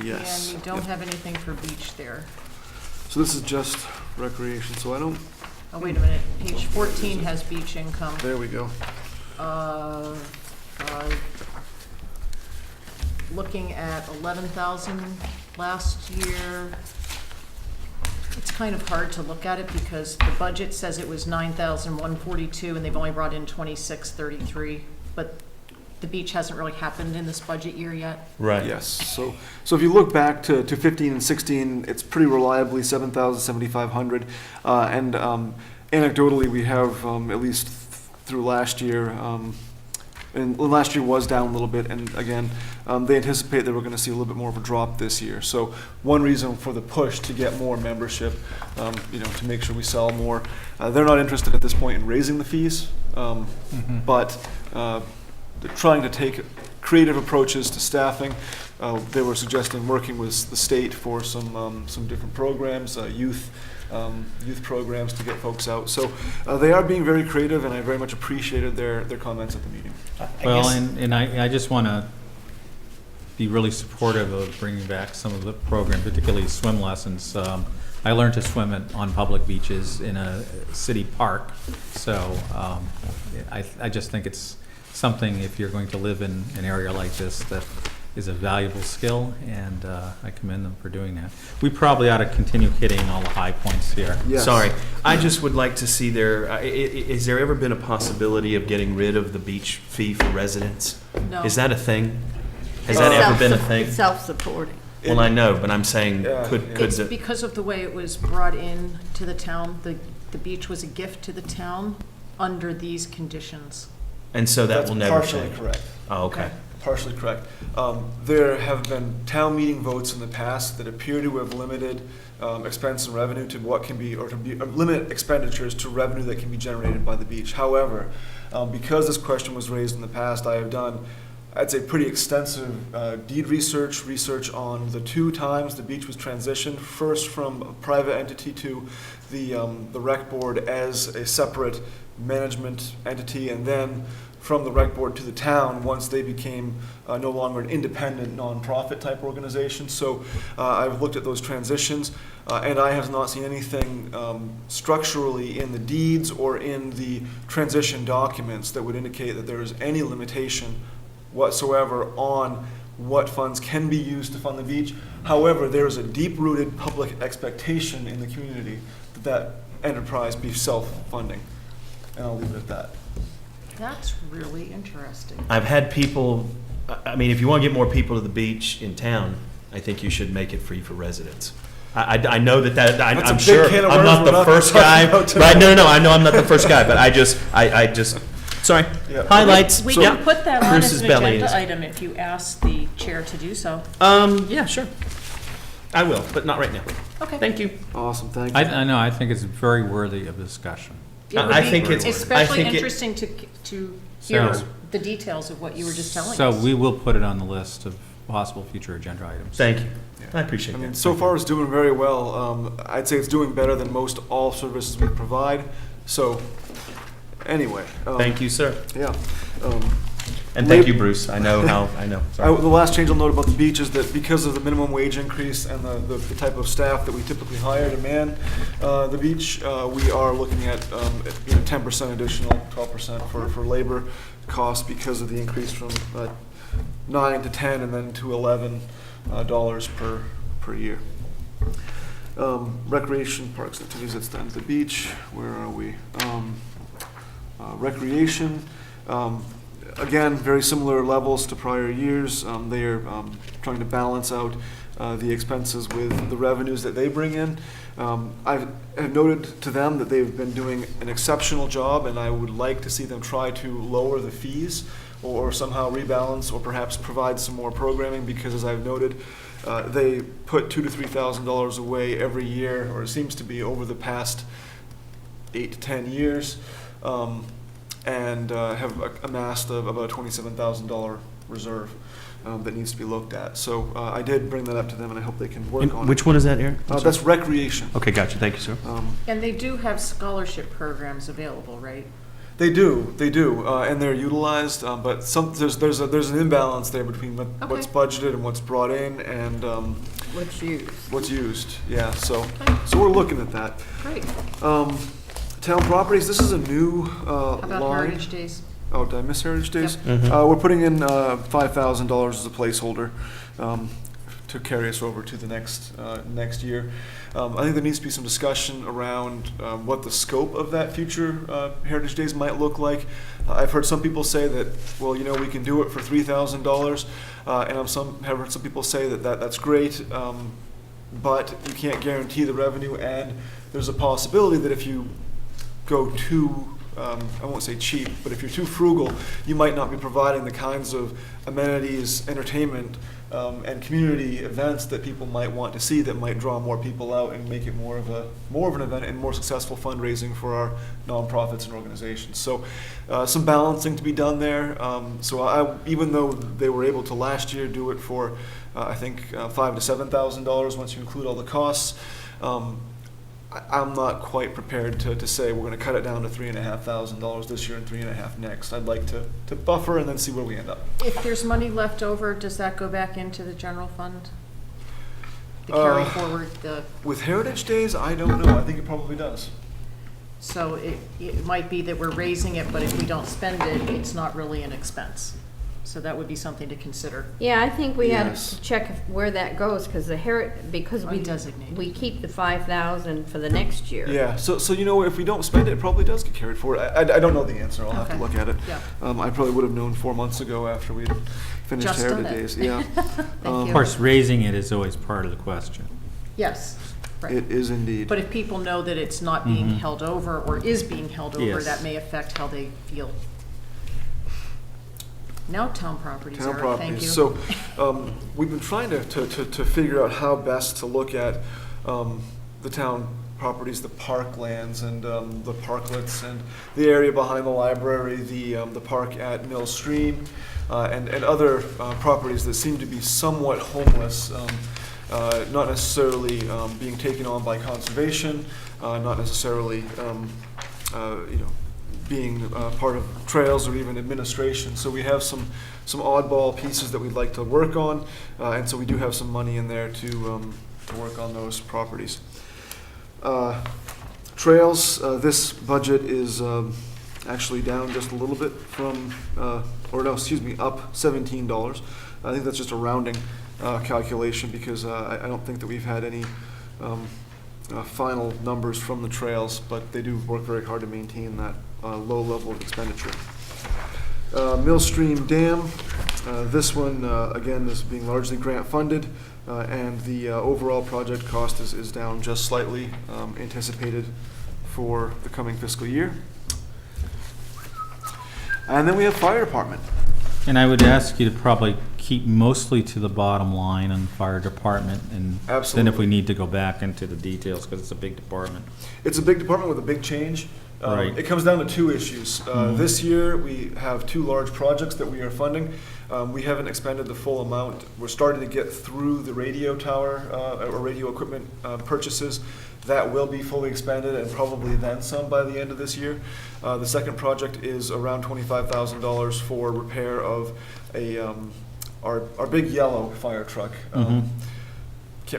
Yes. And you don't have anything for beach there. So this is just recreation, so I don't, Oh, wait a minute, page 14 has beach income. there we go. Uh, Looking at 11,000 last year. It's kind of hard to look at it because the budget says it was 9,142 and they've only brought in 2,633. But the beach hasn't really happened in this budget year yet. Right. Yes, so if you look back to 15 and 16, it's pretty reliably 7,000, 7,500. And anecdotally, we have, at least through last year, and last year was down a little bit, and again, they anticipate that we're going to see a little bit more of a drop this year. So one reason for the push to get more membership, to make sure we sell more. They're not interested at this point in raising the fees, but they're trying to take creative approaches to staffing. They were suggesting working with the state for some different programs, youth programs to get folks out. So they are being very creative, and I very much appreciated their comments at the meeting. Well, and I just want to be really supportive of bringing back some of the program, particularly swim lessons. I learned to swim on public beaches in a city park, so I just think it's something, if you're going to live in an area like this, that is a valuable skill, and I commend them for doing that. We probably ought to continue hitting all the high points here. Yes. Sorry, I just would like to see is there ever been a possibility of getting rid of the beach fee for residents? No. Is that a thing? Has that ever been a thing? It's self-supporting. Well, I know, but I'm saying, Yeah, could It's the, because of the way it was brought in to the town. The beach was a gift to the town under these conditions. and so that That's will never partially change? correct. Oh, okay. Partially correct. There have been town meeting votes in the past that appear to have limited expense and revenue to what can be, or limit expenditures to revenue that can be generated by the beach. However, because this question was raised in the past, I have done, I'd say, pretty extensive deed research on the 2 times the beach was transitioned, first from a private entity to the rec board as a separate management entity, and then from the rec board to the town once they became no longer an independent nonprofit type organization. So I've looked at those transitions, and I have not seen anything structurally in the deeds or in the transition documents that would indicate that there is any limitation whatsoever on what funds can be used to fund the beach. However, there is a deep-rooted public expectation in the community that that enterprise be self-funding, and I'll leave it at that. That's really interesting. I've had people, I mean, if you want to get more people to the beach in town, I think you should make it free for residents. I know that That's a I'm big sure can of I'm worms not we're the not first gonna guy, talk about but tonight. no, I know I'm not the first guy, but I just, sorry. Yeah. Highlights. We Yeah. can put that on Bruce's as an belly agenda is- item if you ask the chair to do so. Yeah, sure. I will, but not right now. Okay. Thank you. Awesome, thank you. I know, I think it's very worthy of discussion. It would I be think it's- I especially think it- interesting to hear So- the details of what you were just telling us. So we will put it on the list of possible future agenda items. Thank you. Yeah. I appreciate I mean, that. so far it's doing very well. I'd say it's doing better than most all services we provide. So, anyway. Thank you, sir. Yeah. And thank you, Bruce. I know. Sorry. The last change I'll note about the beach is that because of the minimum wage increase and the type of staff that we typically hire to man the beach, we are looking at 10% additional, 12% for labor costs because of the increase from 9 to 10 and then to $11 per year. Recreation parks activities, that's down to the beach. Where are we? Recreation. Again, very similar levels to prior years. They are trying to balance out the expenses with the revenues that they bring in. I have noted to them that they've been doing an exceptional job, and I would like to see them try to lower the fees or somehow rebalance or perhaps provide some more programming, because as I've noted, they put $2,000 to $3,000 away every year, or it seems to be over the past 8 to 10 years. And have amassed about a $27,000 reserve that needs to be looked at. So I did bring that up to them, and I hope they can work on it. Which one is that, Aaron? That's recreation. Okay, gotcha. Thank you, sir. And they do have scholarship programs available, right? They do, and they're utilized. But there's an imbalance there between what's budgeted and what's brought in, and What's used. Yeah, so we're looking at that. Great. Town properties. This is a new How about line. Heritage Days? Oh, did I miss Heritage Days? Mhm. We're putting in $5,000 as a placeholder to carry us over to the next year. I think there needs to be some discussion around what the scope of that future Heritage Days might look like. I've heard some people say that, well, we can do it for $3,000, and have heard some people say that's great, but you can't guarantee the revenue, and there's a possibility that if you go too, I won't say cheap, but if you're too frugal, you might not be providing the kinds of amenities, entertainment, and community events that people might want to see, that might draw more people out and make it more of an event and more successful fundraising for our nonprofits and organizations. So some balancing to be done there. So even though they were able to last year do it for I think $5,000 to $7,000 once you include all the costs, I'm not quite prepared to say we're going to cut it down to $3,500 this year and $3,500 next. I'd like to buffer and then see where we end up. If there's money left over, does that go back into the general fund? To carry forward the, With Heritage Days, I don't know. I think it probably does. so it might be that we're raising it, but if we don't spend it, it's not really an expense. So that would be something to consider. Yeah, I think we had Yes. to check where that goes, because because Undesignated. we keep the 5,000 for the next year. Yeah. So if we don't spend it, it probably does get carried forward. I don't know the answer. I'll have to Okay. look at it. Yeah. I probably would have known 4 months ago after we'd finished Just done Heritage it. Days. Yeah. Thank Of course, raising it is always part of the question. Yes, right. It is indeed. But if people know that it's not being Mhm. held over or is being held over, Yes. that may affect how they feel. Now town properties, Town Eric, thank you. properties. So we've been trying to figure out how best to look at the town properties, the parklands and the parklets and the area behind the library, the park at Mill Stream, and other properties that seem to be somewhat homeless, not necessarily being taken on by conservation, not necessarily being part of trails or even administration. So we have some oddball pieces that we'd like to work on, and so we do have some money in there to work on those properties. Trails, this budget is actually down just a little bit from, up $17. I think that's just a rounding calculation because I don't think that we've had any final numbers from the trails, but they do work very hard to maintain that low level of expenditure. Millstream Dam, this one, again, is being largely grant funded, and the overall project cost is down just slightly, anticipated for the coming fiscal year. And then we have fire department. And I would ask you to probably keep mostly to the bottom line on the fire department, and then if Absolutely. we need to go back into the details, because it's a big department. It's a big department with a big change. Right. It comes down to two issues. This year, we have two large projects that we are funding. We haven't expended the full amount. We're starting to get through the radio tower or radio equipment purchases. That will be fully expended and probably then some by the end of this year. The second project is around $25,000 for repair of our big yellow fire truck. Can't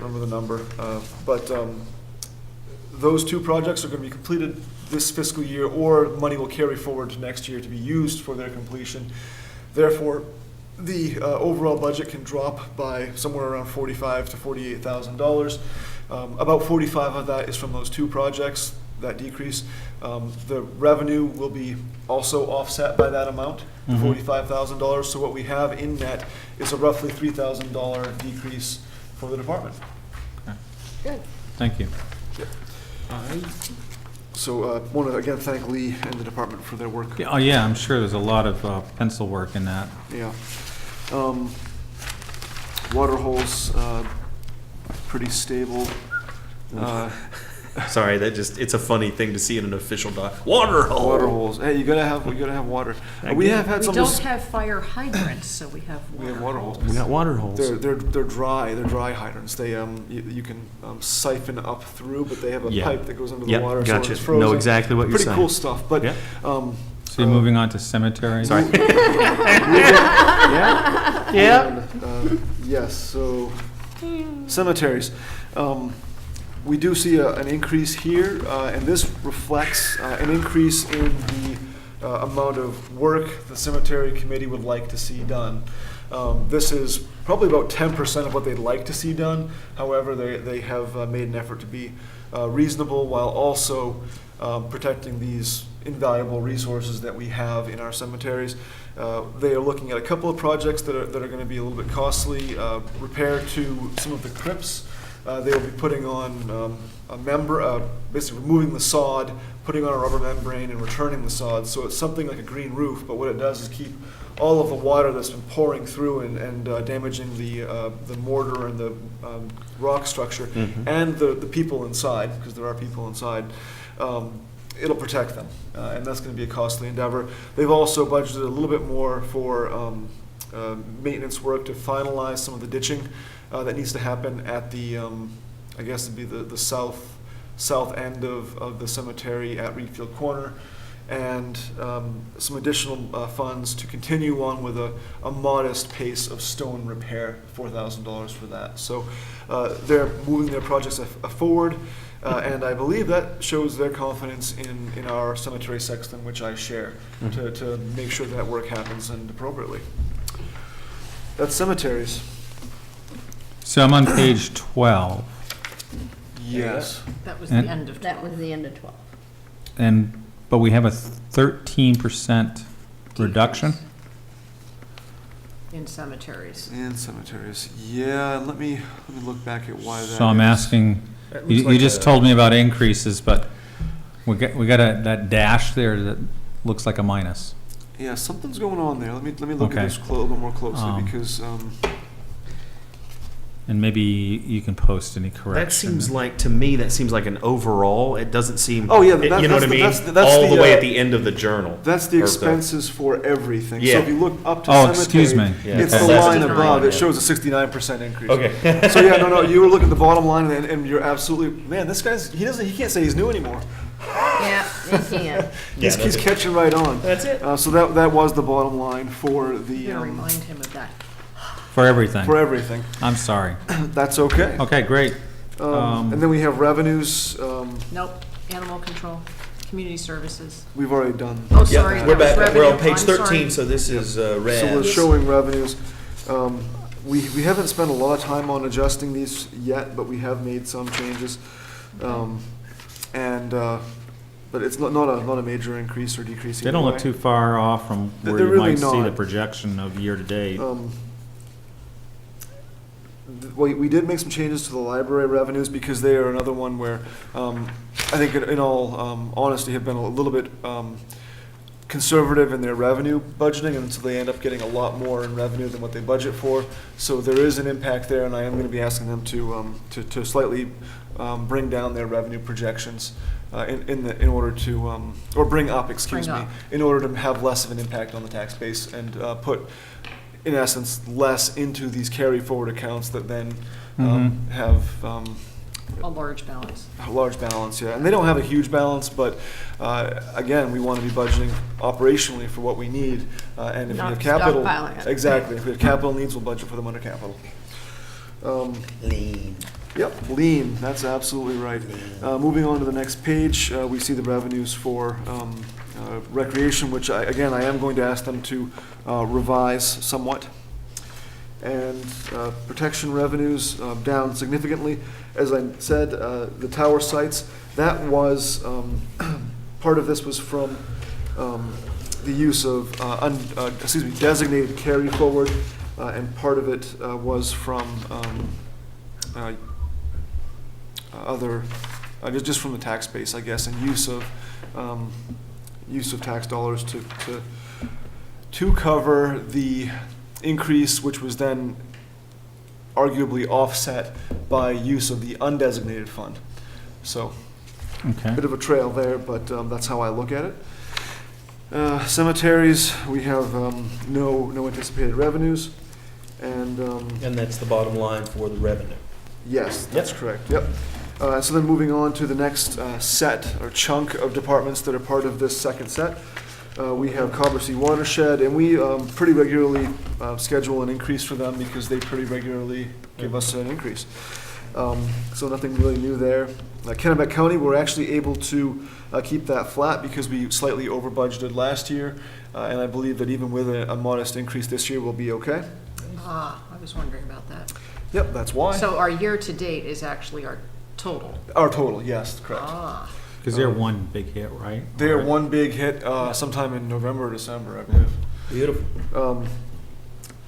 remember the number, but those two projects are going to be completed this fiscal year, or money will carry forward to next year to be used for their completion. Therefore, the overall budget can drop by somewhere around $45,000 to $48,000. About $45,000 of that is from those two projects, that decrease. The revenue will be also offset by that amount, $45,000. So what we have in net is a roughly $3,000 decrease for the department. Good. Thank you. So want to again thank Lee and the department for their work. Oh, yeah, I'm sure there's a lot of pencil work in that. Yeah. Water holes, pretty stable. Sorry, it's a funny thing to see in an official doc. Water hole. Water holes. Hey, you gotta have water. We have had We some. don't have fire hydrants, so we have We have water. water holes. We got water holes. They're dry. They're dry hydrants. They you can siphon up through, but they have a Yeah. pipe that goes under Yep, the water. gotcha. So it's frozen. Know exactly what you're Pretty saying. cool stuff. But Yeah. So you're moving on to cemeteries? Sorry. Yeah. Yes. So cemeteries. We do see an increase here, and this reflects an increase in the amount of work the cemetery committee would like to see done. This is probably about 10% of what they'd like to see done. However, they have made an effort to be reasonable while also protecting these invaluable resources that we have in our cemeteries. They are looking at a couple of projects that are going to be a little bit costly. Repair to some of the crypts. They will be putting on basically removing the sod, putting on a rubber membrane, and returning the sod. So it's something like a green roof, but what it does is keep all of the water that's been pouring through and damaging the mortar and the rock structure and the people inside, because there are people inside. It'll protect them, and that's going to be a costly endeavor. They've also budgeted a little bit more for maintenance work to finalize some of the ditching that needs to happen at the, I guess it'd be the south end of the cemetery at Reedfield Corner, and some additional funds to continue on with a modest pace of stone repair, $4,000 for that. So they're moving their projects forward, and I believe that shows their confidence in our cemetery sexton, which I share, to make sure that work happens and appropriately. That's cemeteries. So I'm on page 12, Yes. That was the And- end of That 12. was the end of 12. but we have a 13% reduction? In cemeteries. And cemeteries. Yeah, let me look back at why that So I'm is. asking, That you looks like just a- told me about increases, but we got that dash there that looks like a minus. Yeah, something's going on there. Let me look Okay. at this a little bit more closely because And maybe you can post any correction. That seems like, to me, that seems like an overall. It doesn't seem. Oh, yeah, you that's know what I the- mean? that's All the the, way at the end of the journal. that's the Or expenses for everything. Yeah. So if you look up to Oh, cemetery, excuse me. Yeah. it's Okay. the line 69, above. It yeah. shows a 69% increase. Okay. So yeah, no, you were looking at the bottom line, and you're absolutely, man. This guy's he can't say he's new anymore. Yeah, they can. He's catching right on. That's it. So that was the bottom line for I'm the, gonna remind him of that. For everything. for everything. I'm sorry. That's okay. Okay, great. And then we have revenues, Nope, animal control, community services. we've already done. Oh, sorry, Yeah, that we're was back, we're revenue. on page I'm sorry. 13, so this is red. So we're showing revenues. We haven't spent a lot of time on adjusting these yet, but we have made some changes. But it's not a major increase or decrease They either don't look way. too far off from They're where you really might see the not. projection of year-to-date. We did make some changes to the library revenues because they are another one where I think in all honesty have been a little bit conservative in their revenue budgeting, and so they end up getting a lot more in revenue than what they budget for. So there is an impact there, and I am going to be asking them to slightly bring down their revenue projections in order to or bring up, excuse Bring me, up. in order to have less of an impact on the tax base and put, in essence, less into these carry forward accounts that then have A large balance. a large balance, yeah. And they don't have a huge balance, but again, we want to be budgeting operationally for what we need. And if we Not have capital, stockpiling it. exactly. If we have capital needs, we'll budget for them under capital. Lean. Yep, lean. That's absolutely right. Moving on to the next page, we see the revenues for recreation, which I am going to ask them to revise somewhat. And protection revenues down significantly. As I said, the tower sites, that was, part of this was from the use of, designated carry forward, and part of it was from other, just from the tax base, I guess, and use of tax dollars to cover the increase, which was then arguably offset by use of the undesignated fund. So, Okay. bit of a trail there, but that's how I look at it. Cemeteries, we have no anticipated revenues, and And that's the bottom line for the revenue. yes, that's correct, yep. So then moving on to the next set or chunk of departments that are part of this second set. We have Cobbersea Watershed, and we pretty regularly schedule an increase for them because they pretty regularly give us an increase. So nothing really new there. Kennebec County, we're actually able to keep that flat because we slightly over budgeted last year, and I believe that even with a modest increase this year, we'll be okay. Ah, I was wondering about that. Yep, that's why. So our year-to-date is actually our total. Our total, yes, correct. Ah, Because they're one big hit, right? They are one big hit sometime in November or December, I believe. Beautiful.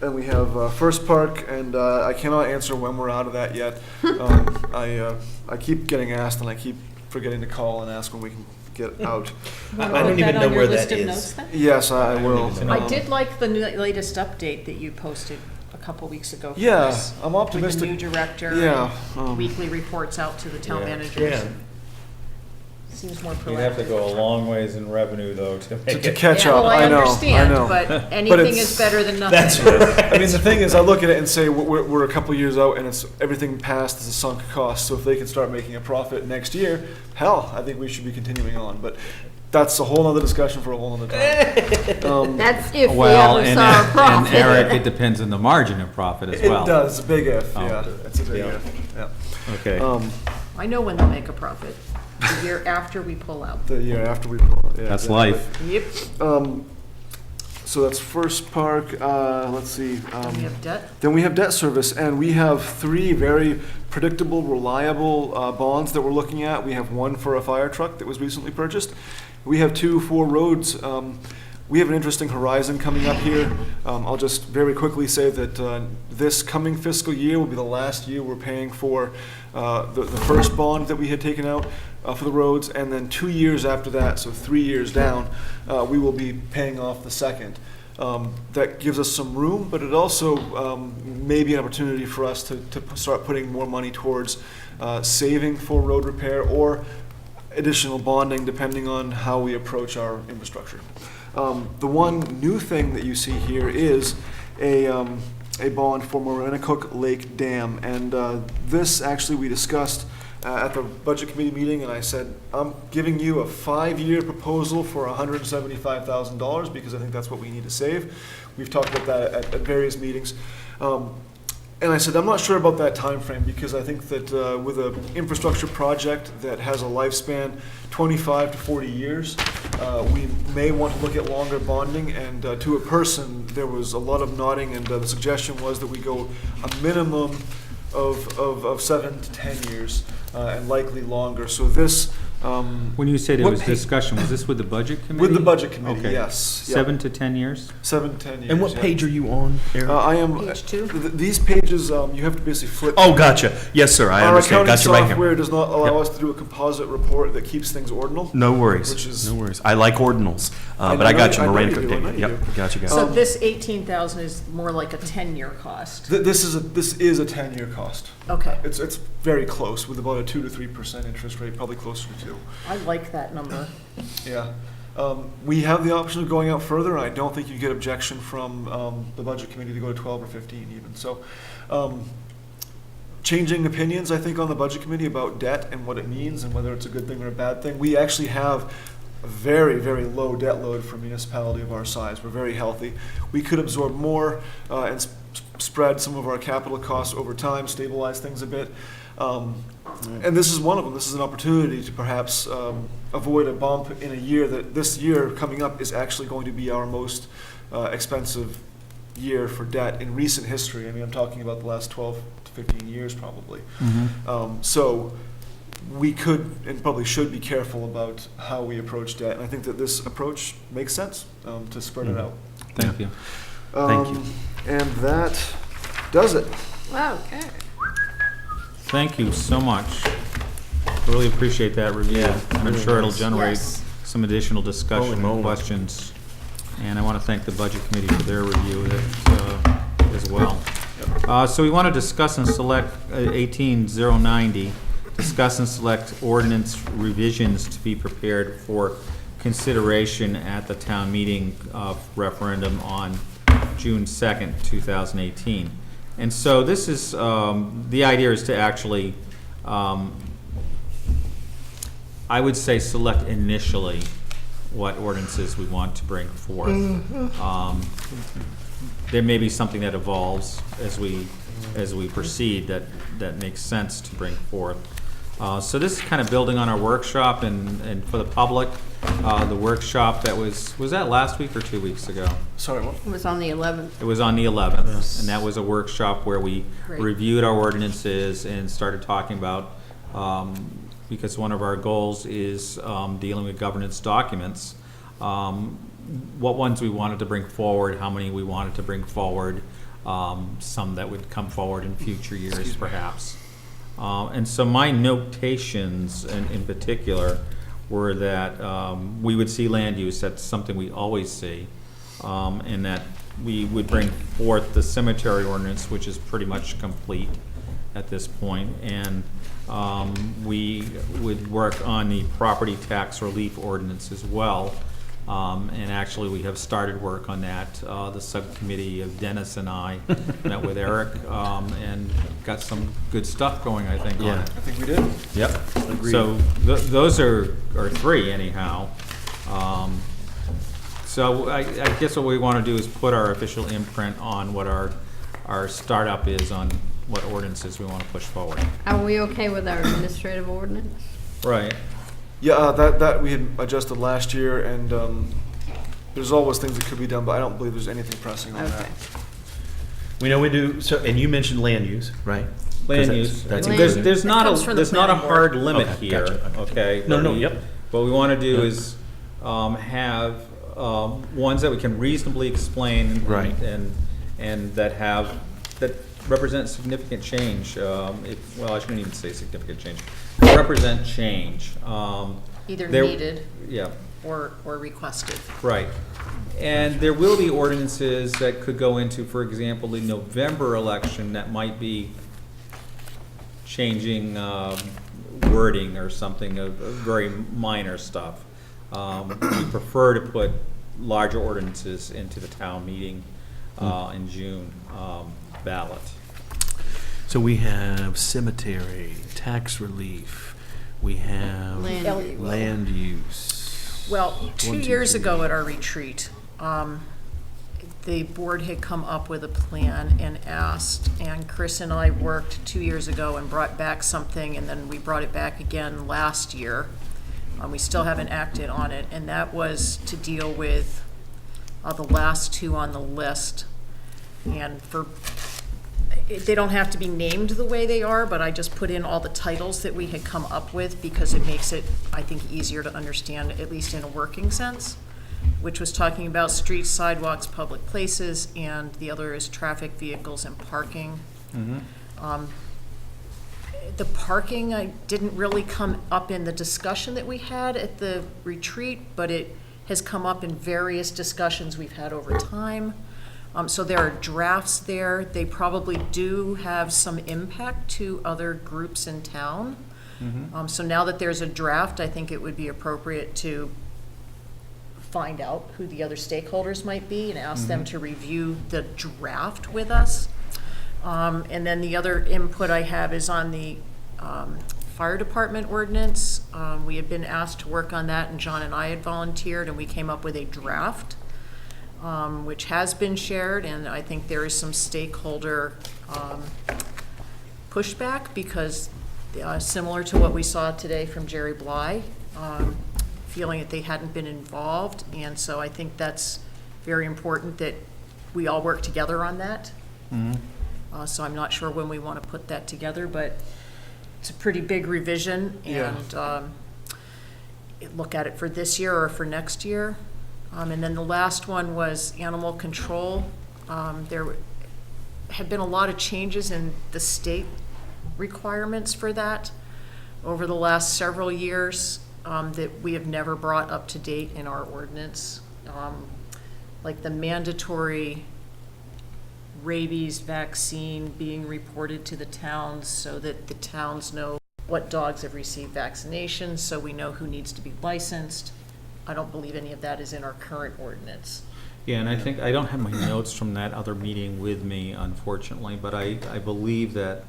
And we have First Park, and I cannot answer when we're out of that yet. I keep getting asked, and I keep forgetting to call and ask when we can get out. I don't even know where that is. notes then? Yes, I will. I did like the latest update that you posted a couple weeks ago. for Yeah, us, I'm With the optimistic. new director. Yeah. and Weekly reports out to the town Yeah. managers. Yeah. Seems more proactive. You'd have to go a long ways in revenue, though, to To make it. catch Yeah, up, well, I I know, understand, I know. but anything it's- is better than nothing. That's right. I mean, the thing is, I look at it and say we're a couple years out, and it's everything past is a sunk cost. So if they can start making a profit next year, hell, I think we should be continuing on. But that's a whole other discussion for a whole other time. That's if we Well, ever and saw a and profit. Eric, it depends on the margin of profit as well. It does, big if, Oh. yeah, it's a big Yeah. if, yeah. Okay. I know when they'll make a profit, the year after we pull out. The year after we pull it, yeah. That's exactly. life. Yep, So that's First Park, let's see. and we have debt. Then we have debt service, and we have three very predictable, reliable bonds that we're looking at. We have one for a fire truck that was recently purchased. We have two for roads. We have an interesting horizon coming up here. I'll just very quickly say that this coming fiscal year will be the last year we're paying for the first bond that we had taken out for the roads, and then 2 years after that, so 3 years down, we will be paying off the second. That gives us some room, but it also may be an opportunity for us to start putting more money towards saving for road repair or additional bonding, depending on how we approach our infrastructure. The one new thing that you see here is a bond for Maranacook Lake Dam, and this actually we discussed at the Budget Committee meeting, and I said, I'm giving you a 5-year proposal for $175,000 because I think that's what we need to save. We've talked about that at various meetings. And I said, I'm not sure about that time frame because I think that with an infrastructure project that has a lifespan 25 to 40 years, we may want to look at longer bonding. And to a person, there was a lot of nodding, and the suggestion was that we go a minimum of 7 to 10 years and likely longer. So this. When you say there What was pa- discussion, was this with the budget committee? With the Budget Committee, Okay. yes. Yep. 7 to 10 years? 7 to 10 years. And what yeah. page are you on, Eric? I am. Page 2? These pages, you have to basically flip. Oh, gotcha. Yes, sir, I Our understand. accounting Got you right here. software does not allow Yep. us to do a composite report that keeps things ordinal. No worries. Which is- No worries. I like ordinals, I but I know got you- you, I know Miranda. you do, I know you Yep, do. got you, guys. So this 18,000 is more like a 10-year cost. This is a 10-year cost. Okay. It's very close with about a 2 to 3% interest rate, probably closer to 2. I like that number. Yeah. We have the option of going out further. I don't think you get objection from the Budget Committee to go to 12 or 15 even. So changing opinions, I think, on the Budget Committee about debt and what it means and whether it's a good thing or a bad thing. We actually have a very, very low debt load for a municipality of our size. We're very healthy. We could absorb more and spread some of our capital costs over time, stabilize things a bit. And this is one of them. This is an opportunity to perhaps avoid a bump in a year that this year coming up is actually going to be our most expensive year for debt in recent history. I mean, I'm talking about the last 12 to 15 years probably. So we could and probably should be careful about how we approach debt. And I think that this approach makes sense to spread it out. Thank you. Thank you. And that does it. Wow, okay. Thank you so much. Really appreciate that review. Yeah, And I'm really sure it'll nice. generate Yes. some additional discussion Holy and moly. questions. And I want to thank the Budget Committee for their review of it as well. So we want to discuss and select 18090, discuss and select ordinance revisions to be prepared for consideration at the town meeting referendum on June 2nd, 2018. And so this is, the idea is to actually, I would say, select initially what ordinances we want to bring forth. There may be something that evolves as we proceed that makes sense to bring forth. So this is kind of building on our workshop and for the public, the workshop that was that last week or 2 weeks ago? Sorry, what? It was on the 11th. It was on the 11th, and that was a workshop where we Great. reviewed our ordinances and started talking about, because one of our goals is dealing with governance documents, what ones we wanted to bring forward, how many we wanted to bring forward, some that would come forward in future years perhaps. And so my notations in particular were that we would see land use, that's something we always see, and that we would bring forth the cemetery ordinance, which is pretty much complete at this point, and we would work on the property tax relief ordinance as well. And actually, we have started work on that. The subcommittee of Dennis and I met with Eric and got some good stuff going, I think, on Yeah. it. I think we did. Yep, agreed. So those are three anyhow. So I guess what we want to do is put our official imprint on what our startup is on what ordinances we want to push forward. Are we okay with our administrative ordinance? Right. Yeah, that we had adjusted last year, and there's always things that could be done, but I don't believe there's anything pressing on Okay. that. We know we do, so, and you mentioned land use, right? 'Cause Land that's- use. That's Land There's, use. there's not That comes a, from the there's not a planning board. hard limit Okay, here, gotcha, okay? No, What no, we- yep. What we want to do Yep. is have ones that we can reasonably explain. Right. And that represent significant change. Well, I shouldn't even say significant change. Represent change. Either There- needed Yeah. or requested. Right. And there will be ordinances that could go into, for example, the November election that might be changing wording or something of very minor stuff. We prefer to put larger ordinances into the town meeting in June ballot. So we have cemetery, tax relief, we have Land use. land use. Well, 2 1, 2, years 3. ago at our retreat, the board had come up with a plan and asked, and Chris and I worked 2 years ago and brought back something, and then we brought it back again last year. We still haven't acted on it, and that was to deal with the last two on the list. And they don't have to be named the way they are, but I just put in all the titles that we had come up with because it makes it, I think, easier to understand, at least in a working sense, which was talking about streets, sidewalks, public places, and the other is traffic, vehicles, and parking. The parking, I didn't really come up in the discussion that we had at the retreat, but it has come up in various discussions we've had over time. So there are drafts there. They probably do have some impact to other groups in town. So now that there's a draft, I think it would be appropriate to find out who the other stakeholders might be and ask them to review the draft with us. And then the other input I have is on the fire department ordinance. We had been asked to work on that, and John and I had volunteered, and we came up with a draft, which has been shared, and I think there is some stakeholder pushback because similar to what we saw today from Jerry Bly, feeling that they hadn't been involved, and so I think that's very important that we all work together on that. So I'm not sure when we want to put that together, but it's a pretty big revision, and look at it for this year or for next year. And then the last one was animal control. There have been a lot of changes in the state requirements for that over the last several years that we have never brought up to date in our ordinance. Like the mandatory rabies vaccine being reported to the towns so that the towns know what dogs have received vaccinations, so we know who needs to be licensed. I don't believe any of that is in our current ordinance. Yeah, and I think, I don't have my notes from that other meeting with me, unfortunately, but I believe that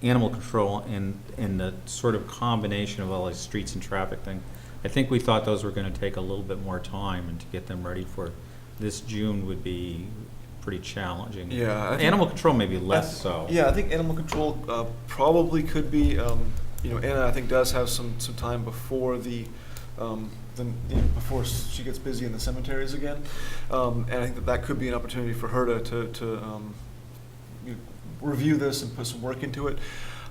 animal control and the sort of combination of all these streets and traffic thing, I think we thought those were going to take a little bit more time, and to get them ready for this June would be pretty challenging. Yeah, I think- Animal control maybe less so. Yeah, I think animal control probably could be, Anna, I think, does have some time before before she gets busy in the cemeteries again. And I think that could be an opportunity for her to review this and put some work into it.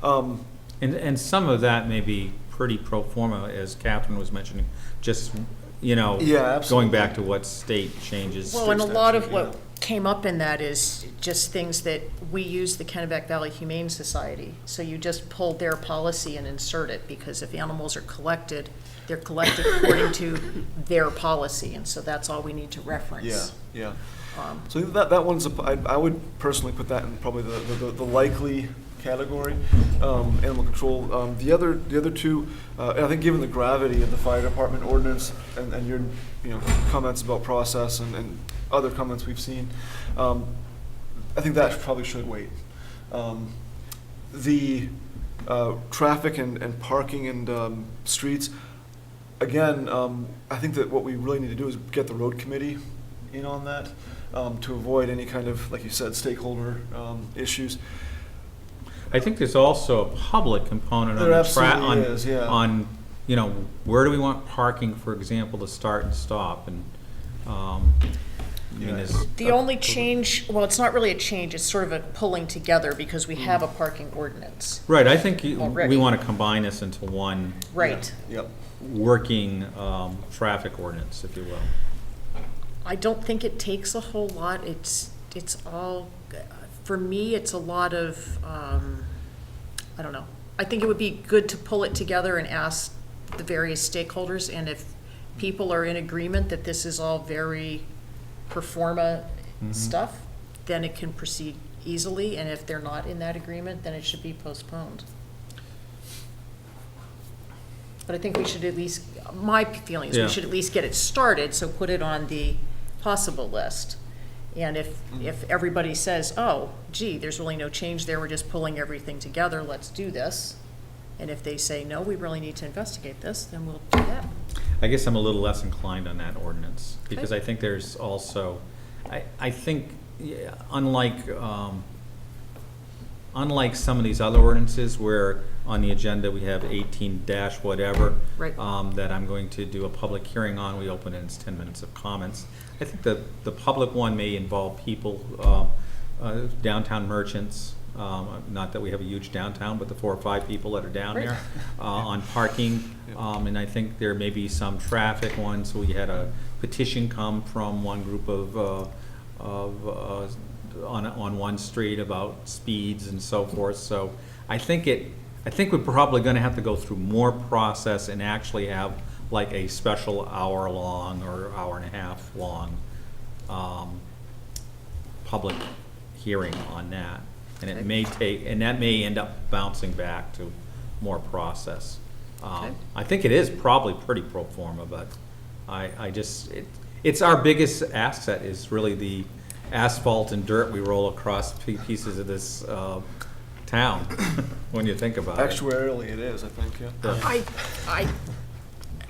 And some of that may be pretty pro forma, as Catherine was mentioning, just, Yeah, absolutely. going back to what state changes. Well, and a lot of what came up in that is just things that we use the Kennebec Valley Humane Society. So you just pull their policy and insert it, because if animals are collected, they're collected according to their policy, and so that's all we need to reference. Yeah. So that one's, I would personally put that in probably the likely category, animal control. The other two, and I think given the gravity of the fire department ordinance and your comments about process and other comments we've seen, I think that probably should wait. The traffic and parking and streets, again, I think that what we really need to do is get the road committee in on that to avoid any kind of, like you said, stakeholder issues. I think there's also a public component There on absolutely is, yeah. on, where do we want parking, for example, to start and stop, and, The only change, well, it's not really a change, it's sort of a pulling together, because we have a parking ordinance. right, I think Already. we want to combine this into one Right. Yep. working traffic ordinance, if you will. I don't think it takes a whole lot. It's all, for me, it's a lot of, I don't know. I think it would be good to pull it together and ask the various stakeholders, and if people are in agreement that this is all very pro forma stuff, then it can proceed easily, and if they're not in that agreement, then it should be postponed. But I think we should at least, my feeling is Yeah. we should at least get it started, so put it on the possible list. And if everybody says, oh, gee, there's really no change there, we're just pulling everything together, let's do this. And if they say, no, we really need to investigate this, then we'll do that. I guess I'm a little less inclined on that ordinance, because Okay. I think there's also, I think, yeah, unlike some of these other ordinances where on the agenda we have 18 dash whatever, Right. that I'm going to do a public hearing on, we open it, it's 10 minutes of comments. I think the public one may involve people, downtown merchants, not that we have a huge downtown, but the 4 or 5 people that are down Right. there, on parking. And I think there may be some traffic ones. We had a petition come from one group on one street about speeds and so forth. So I think we're probably gonna have to go through more process and actually have like a special hour-long or hour-and-a-half long public hearing on that. And it may take, and that may end up bouncing back to more process. Okay. I think it is probably pretty pro forma, but it's our biggest asset is really the asphalt and dirt we roll across pieces of this town, when you think about it. Actuarially, it is, I think, yeah.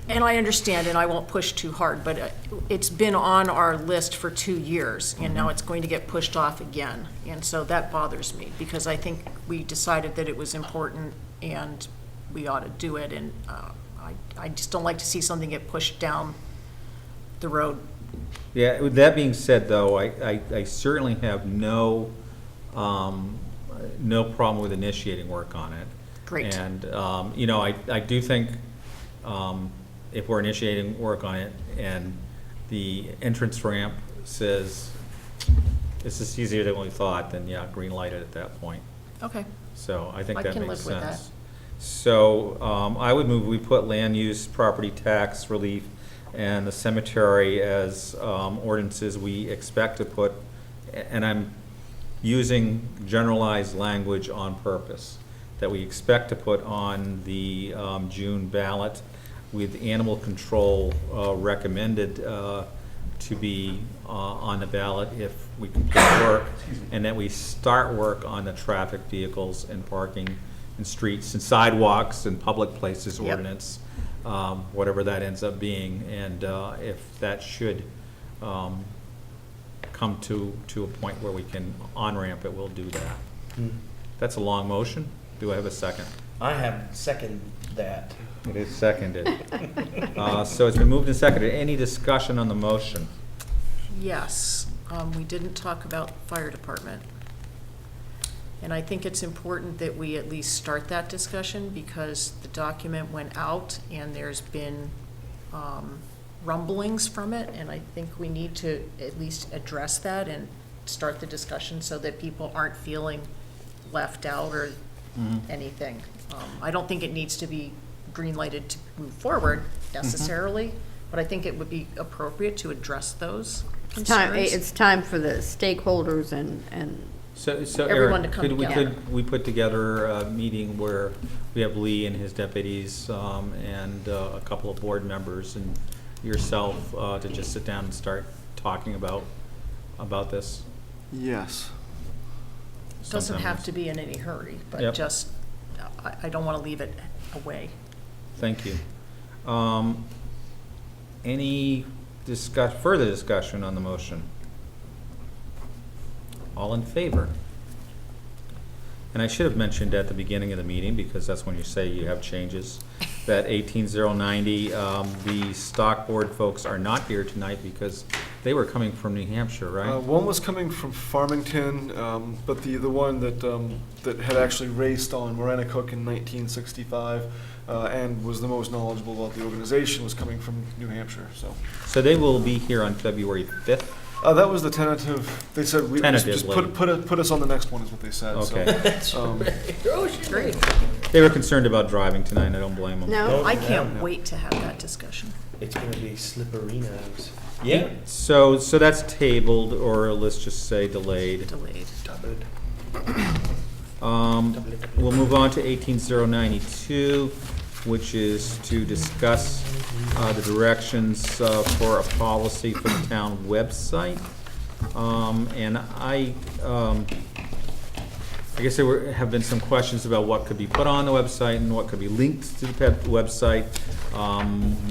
And I understand, and I won't push too hard, but it's been on our list for 2 years, and now it's going to get pushed off again. And so that bothers me, because I think we decided that it was important and we ought to do it, and I just don't like to see something get pushed down the road. Yeah, with that being said, though, I certainly have no problem with initiating work on it. Great. And, I do think if we're initiating work on it and the entrance ramp says, this is easier than we thought, then yeah, green light it at that point. Okay. So I think I that can makes live with sense. So I would move we put land use, property tax relief, and the cemetery as ordinances we expect to put, and I'm using generalized language on purpose, that we expect to put on the June ballot, with animal control recommended to be on the ballot if we complete work, and that we start work on the traffic vehicles and parking and streets and sidewalks and public places Yep. ordinance, whatever that ends up being. And if that should come to a point where we can on-ramp it, we'll do that. That's a long motion. Do I have a second? I have second that. It is seconded. So it's been moved and seconded. Any discussion on the motion? Yes, we didn't talk about fire department. And I think it's important that we at least start that discussion, because the document went out and there's been rumblings from it, and I think we need to at least address that and start the discussion so that people aren't feeling left out or anything. I don't think it needs to be green lighted to move forward necessarily, but I think it would be appropriate to address those concerns. It's time for the stakeholders and So Everyone Eric, to come together. could we put together a meeting where we have Lee and his deputies and a couple of board members and yourself to just sit down and start talking about this? Yes. Doesn't Sometime have this- to be in any hurry, but Yep. just, I don't want to leave it away. Thank you. Any further discussion on the motion? All in favor? And I should have mentioned at the beginning of the meeting, because that's when you say you have changes, that 18090, the stock board folks are not here tonight because they were coming from New Hampshire, right? One was coming from Farmington, but the one that had actually raced on Morenicook in 1965 and was the most knowledgeable about the organization was coming from New Hampshire. So they will be here on February 5th? That was the tentative. They said we just Tentatively. put us on the next one is what they said. Okay. So, Great. They were concerned about driving tonight, I don't blame them. no, I can't wait to have that discussion. It's gonna be slipperinos. Yeah. So that's tabled, or let's just say delayed. Delayed. We'll move on to 18092, which is to discuss the directions for a policy for the town website. And I guess there have been some questions about what could be put on the website and what could be linked to the website,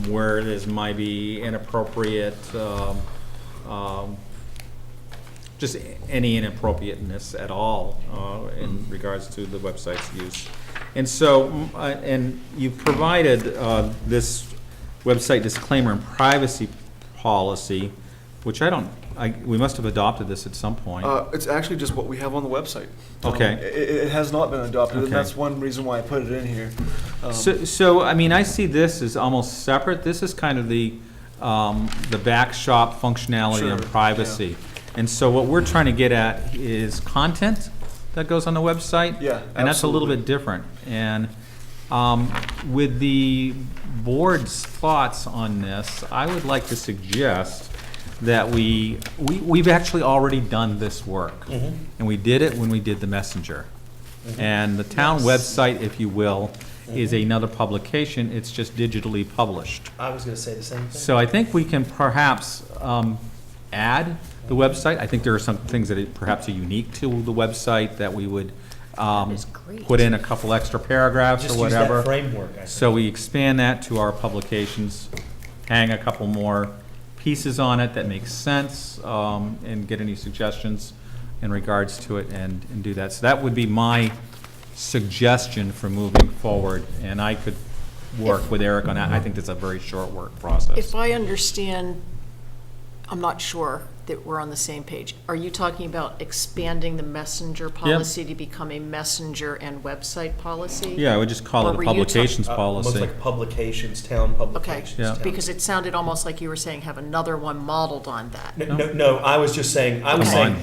where there's might be inappropriate, just any inappropriateness at all in regards to the website's use. And so, and you provided this website disclaimer and privacy policy, which we must have adopted this at some point. It's actually just what we have on the website. Okay. It has not been adopted, Okay. and that's one reason why I put it in here. So, I mean, I see this as almost separate. This is kind of the back shop functionality and Sure, privacy. And so what we're trying to get at is content that goes on the website. Yeah, And that's a little absolutely. bit different. And with the board's thoughts on this, I would like to suggest that we've actually already done this work. And we did it when we did the messenger. And the town website, if you will, is another publication. It's just digitally published. I was going to say the same thing. So I think we can perhaps add the website. I think there are some things that perhaps are unique to the website that we would is great. put in a couple extra paragraphs Just or use whatever. that framework, I think. So we expand that to our publications, hang a couple more pieces on it that make sense, and get any suggestions in regards to it and do that. So that would be my suggestion for moving forward, and I could work with Eric on that. I think that's a very short work process. If I understand, I'm not sure that we're on the same page. Are you talking about expanding the messenger policy to become a messenger and website policy? Yeah, I would just call Or it were a you publications Almost policy. like publications, town Okay, publications. Yeah. town- because it sounded almost like you were saying have another one modeled on that. No, I was just saying, Come on.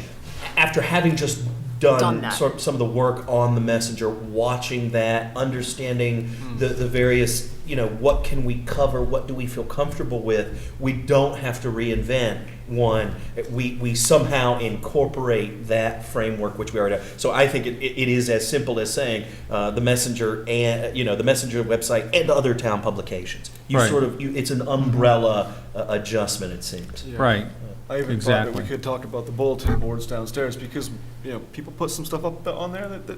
after having just Done done that. some of the work on the messenger, watching that, understanding the various, what can we cover, what do we feel comfortable with, we don't have to reinvent one. We somehow incorporate that framework, which we already have. So I think it is as simple as saying the messenger and, the messenger website and other town publications. You Right. sort of, it's an umbrella adjustment, it seems. Yeah. Right. I even thought that Exactly. we could talk about the bulletin boards downstairs, because, people put some stuff up on there that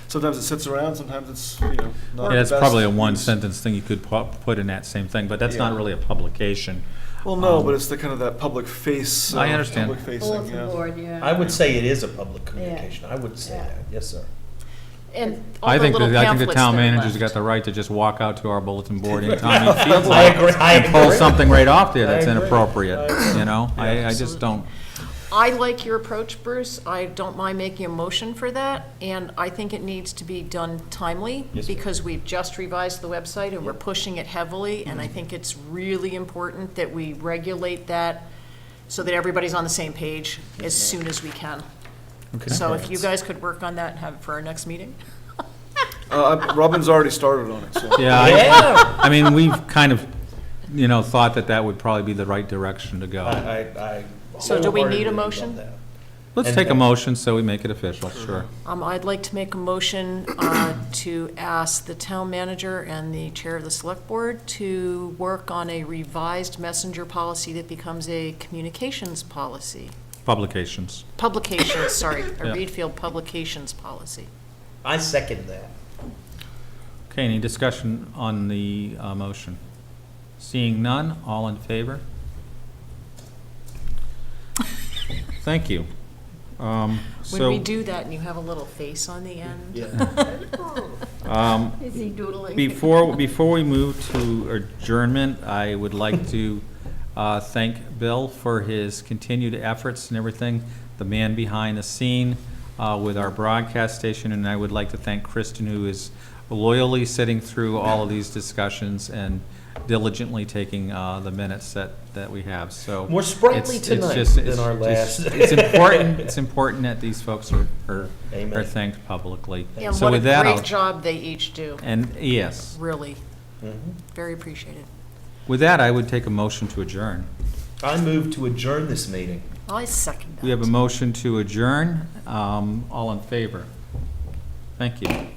sometimes it sits around, sometimes it's, not Yeah, the that's best probably a use. one-sentence thing you could put in that same thing, but that's not Yeah. really a publication. Well, no, but it's the kind of that public face. I understand. Public facing, Bulletin yeah. board, yeah. I would say it is a public communication. I would say Yeah. that, yes, sir. And all I the think little the pamphlets town that are manager's left. got the right to just walk out to our bulletin board anytime he feels I like agree, I and pull agree. something right off there that's I agree. inappropriate, I agree. I just don't. I like your approach, Bruce. I don't mind making a motion for that, and I think it needs to be done timely, Yes, ma'am. because we've just revised the website and we're pushing it heavily, and I think it's really important that we regulate that so that everybody's on the same page as soon as we can. Okay. So if you guys could work on that and have it for our next meeting? Robin's already started on it, so. Yeah, Yeah. I mean, we've kind of, thought that would probably be the right direction to go. I So do we need a wholeheartedly motion? love that. Let's and- take a motion so we make it official, sure. I'd like to make a motion to ask the town manager and the chair of the select board to work on a revised messenger policy that becomes a communications policy. Publications. Publications, sorry, a Yeah. Reedfield publications policy. I second that. Okay, any discussion on the motion? Seeing none, all in favor? Thank you. When So, we do that and you have a little face on the end. Is he doodling? before we move to adjournment, I would like to thank Bill for his continued efforts and everything, the man behind the scene with our broadcast station, and I would like to thank Kristen, who is loyally sitting through all of these discussions and diligently taking the minutes that we have, so. More sprightly it's tonight just- than it's our just- last. It's important that these folks are Amen. thanked publicly. And So what a with that, great I'll- job they each do, And, yes, really, Mhm. very appreciated. with that, I would take a motion to adjourn. I move to adjourn this meeting. I second that. We have a motion to adjourn. All in favor? Thank you.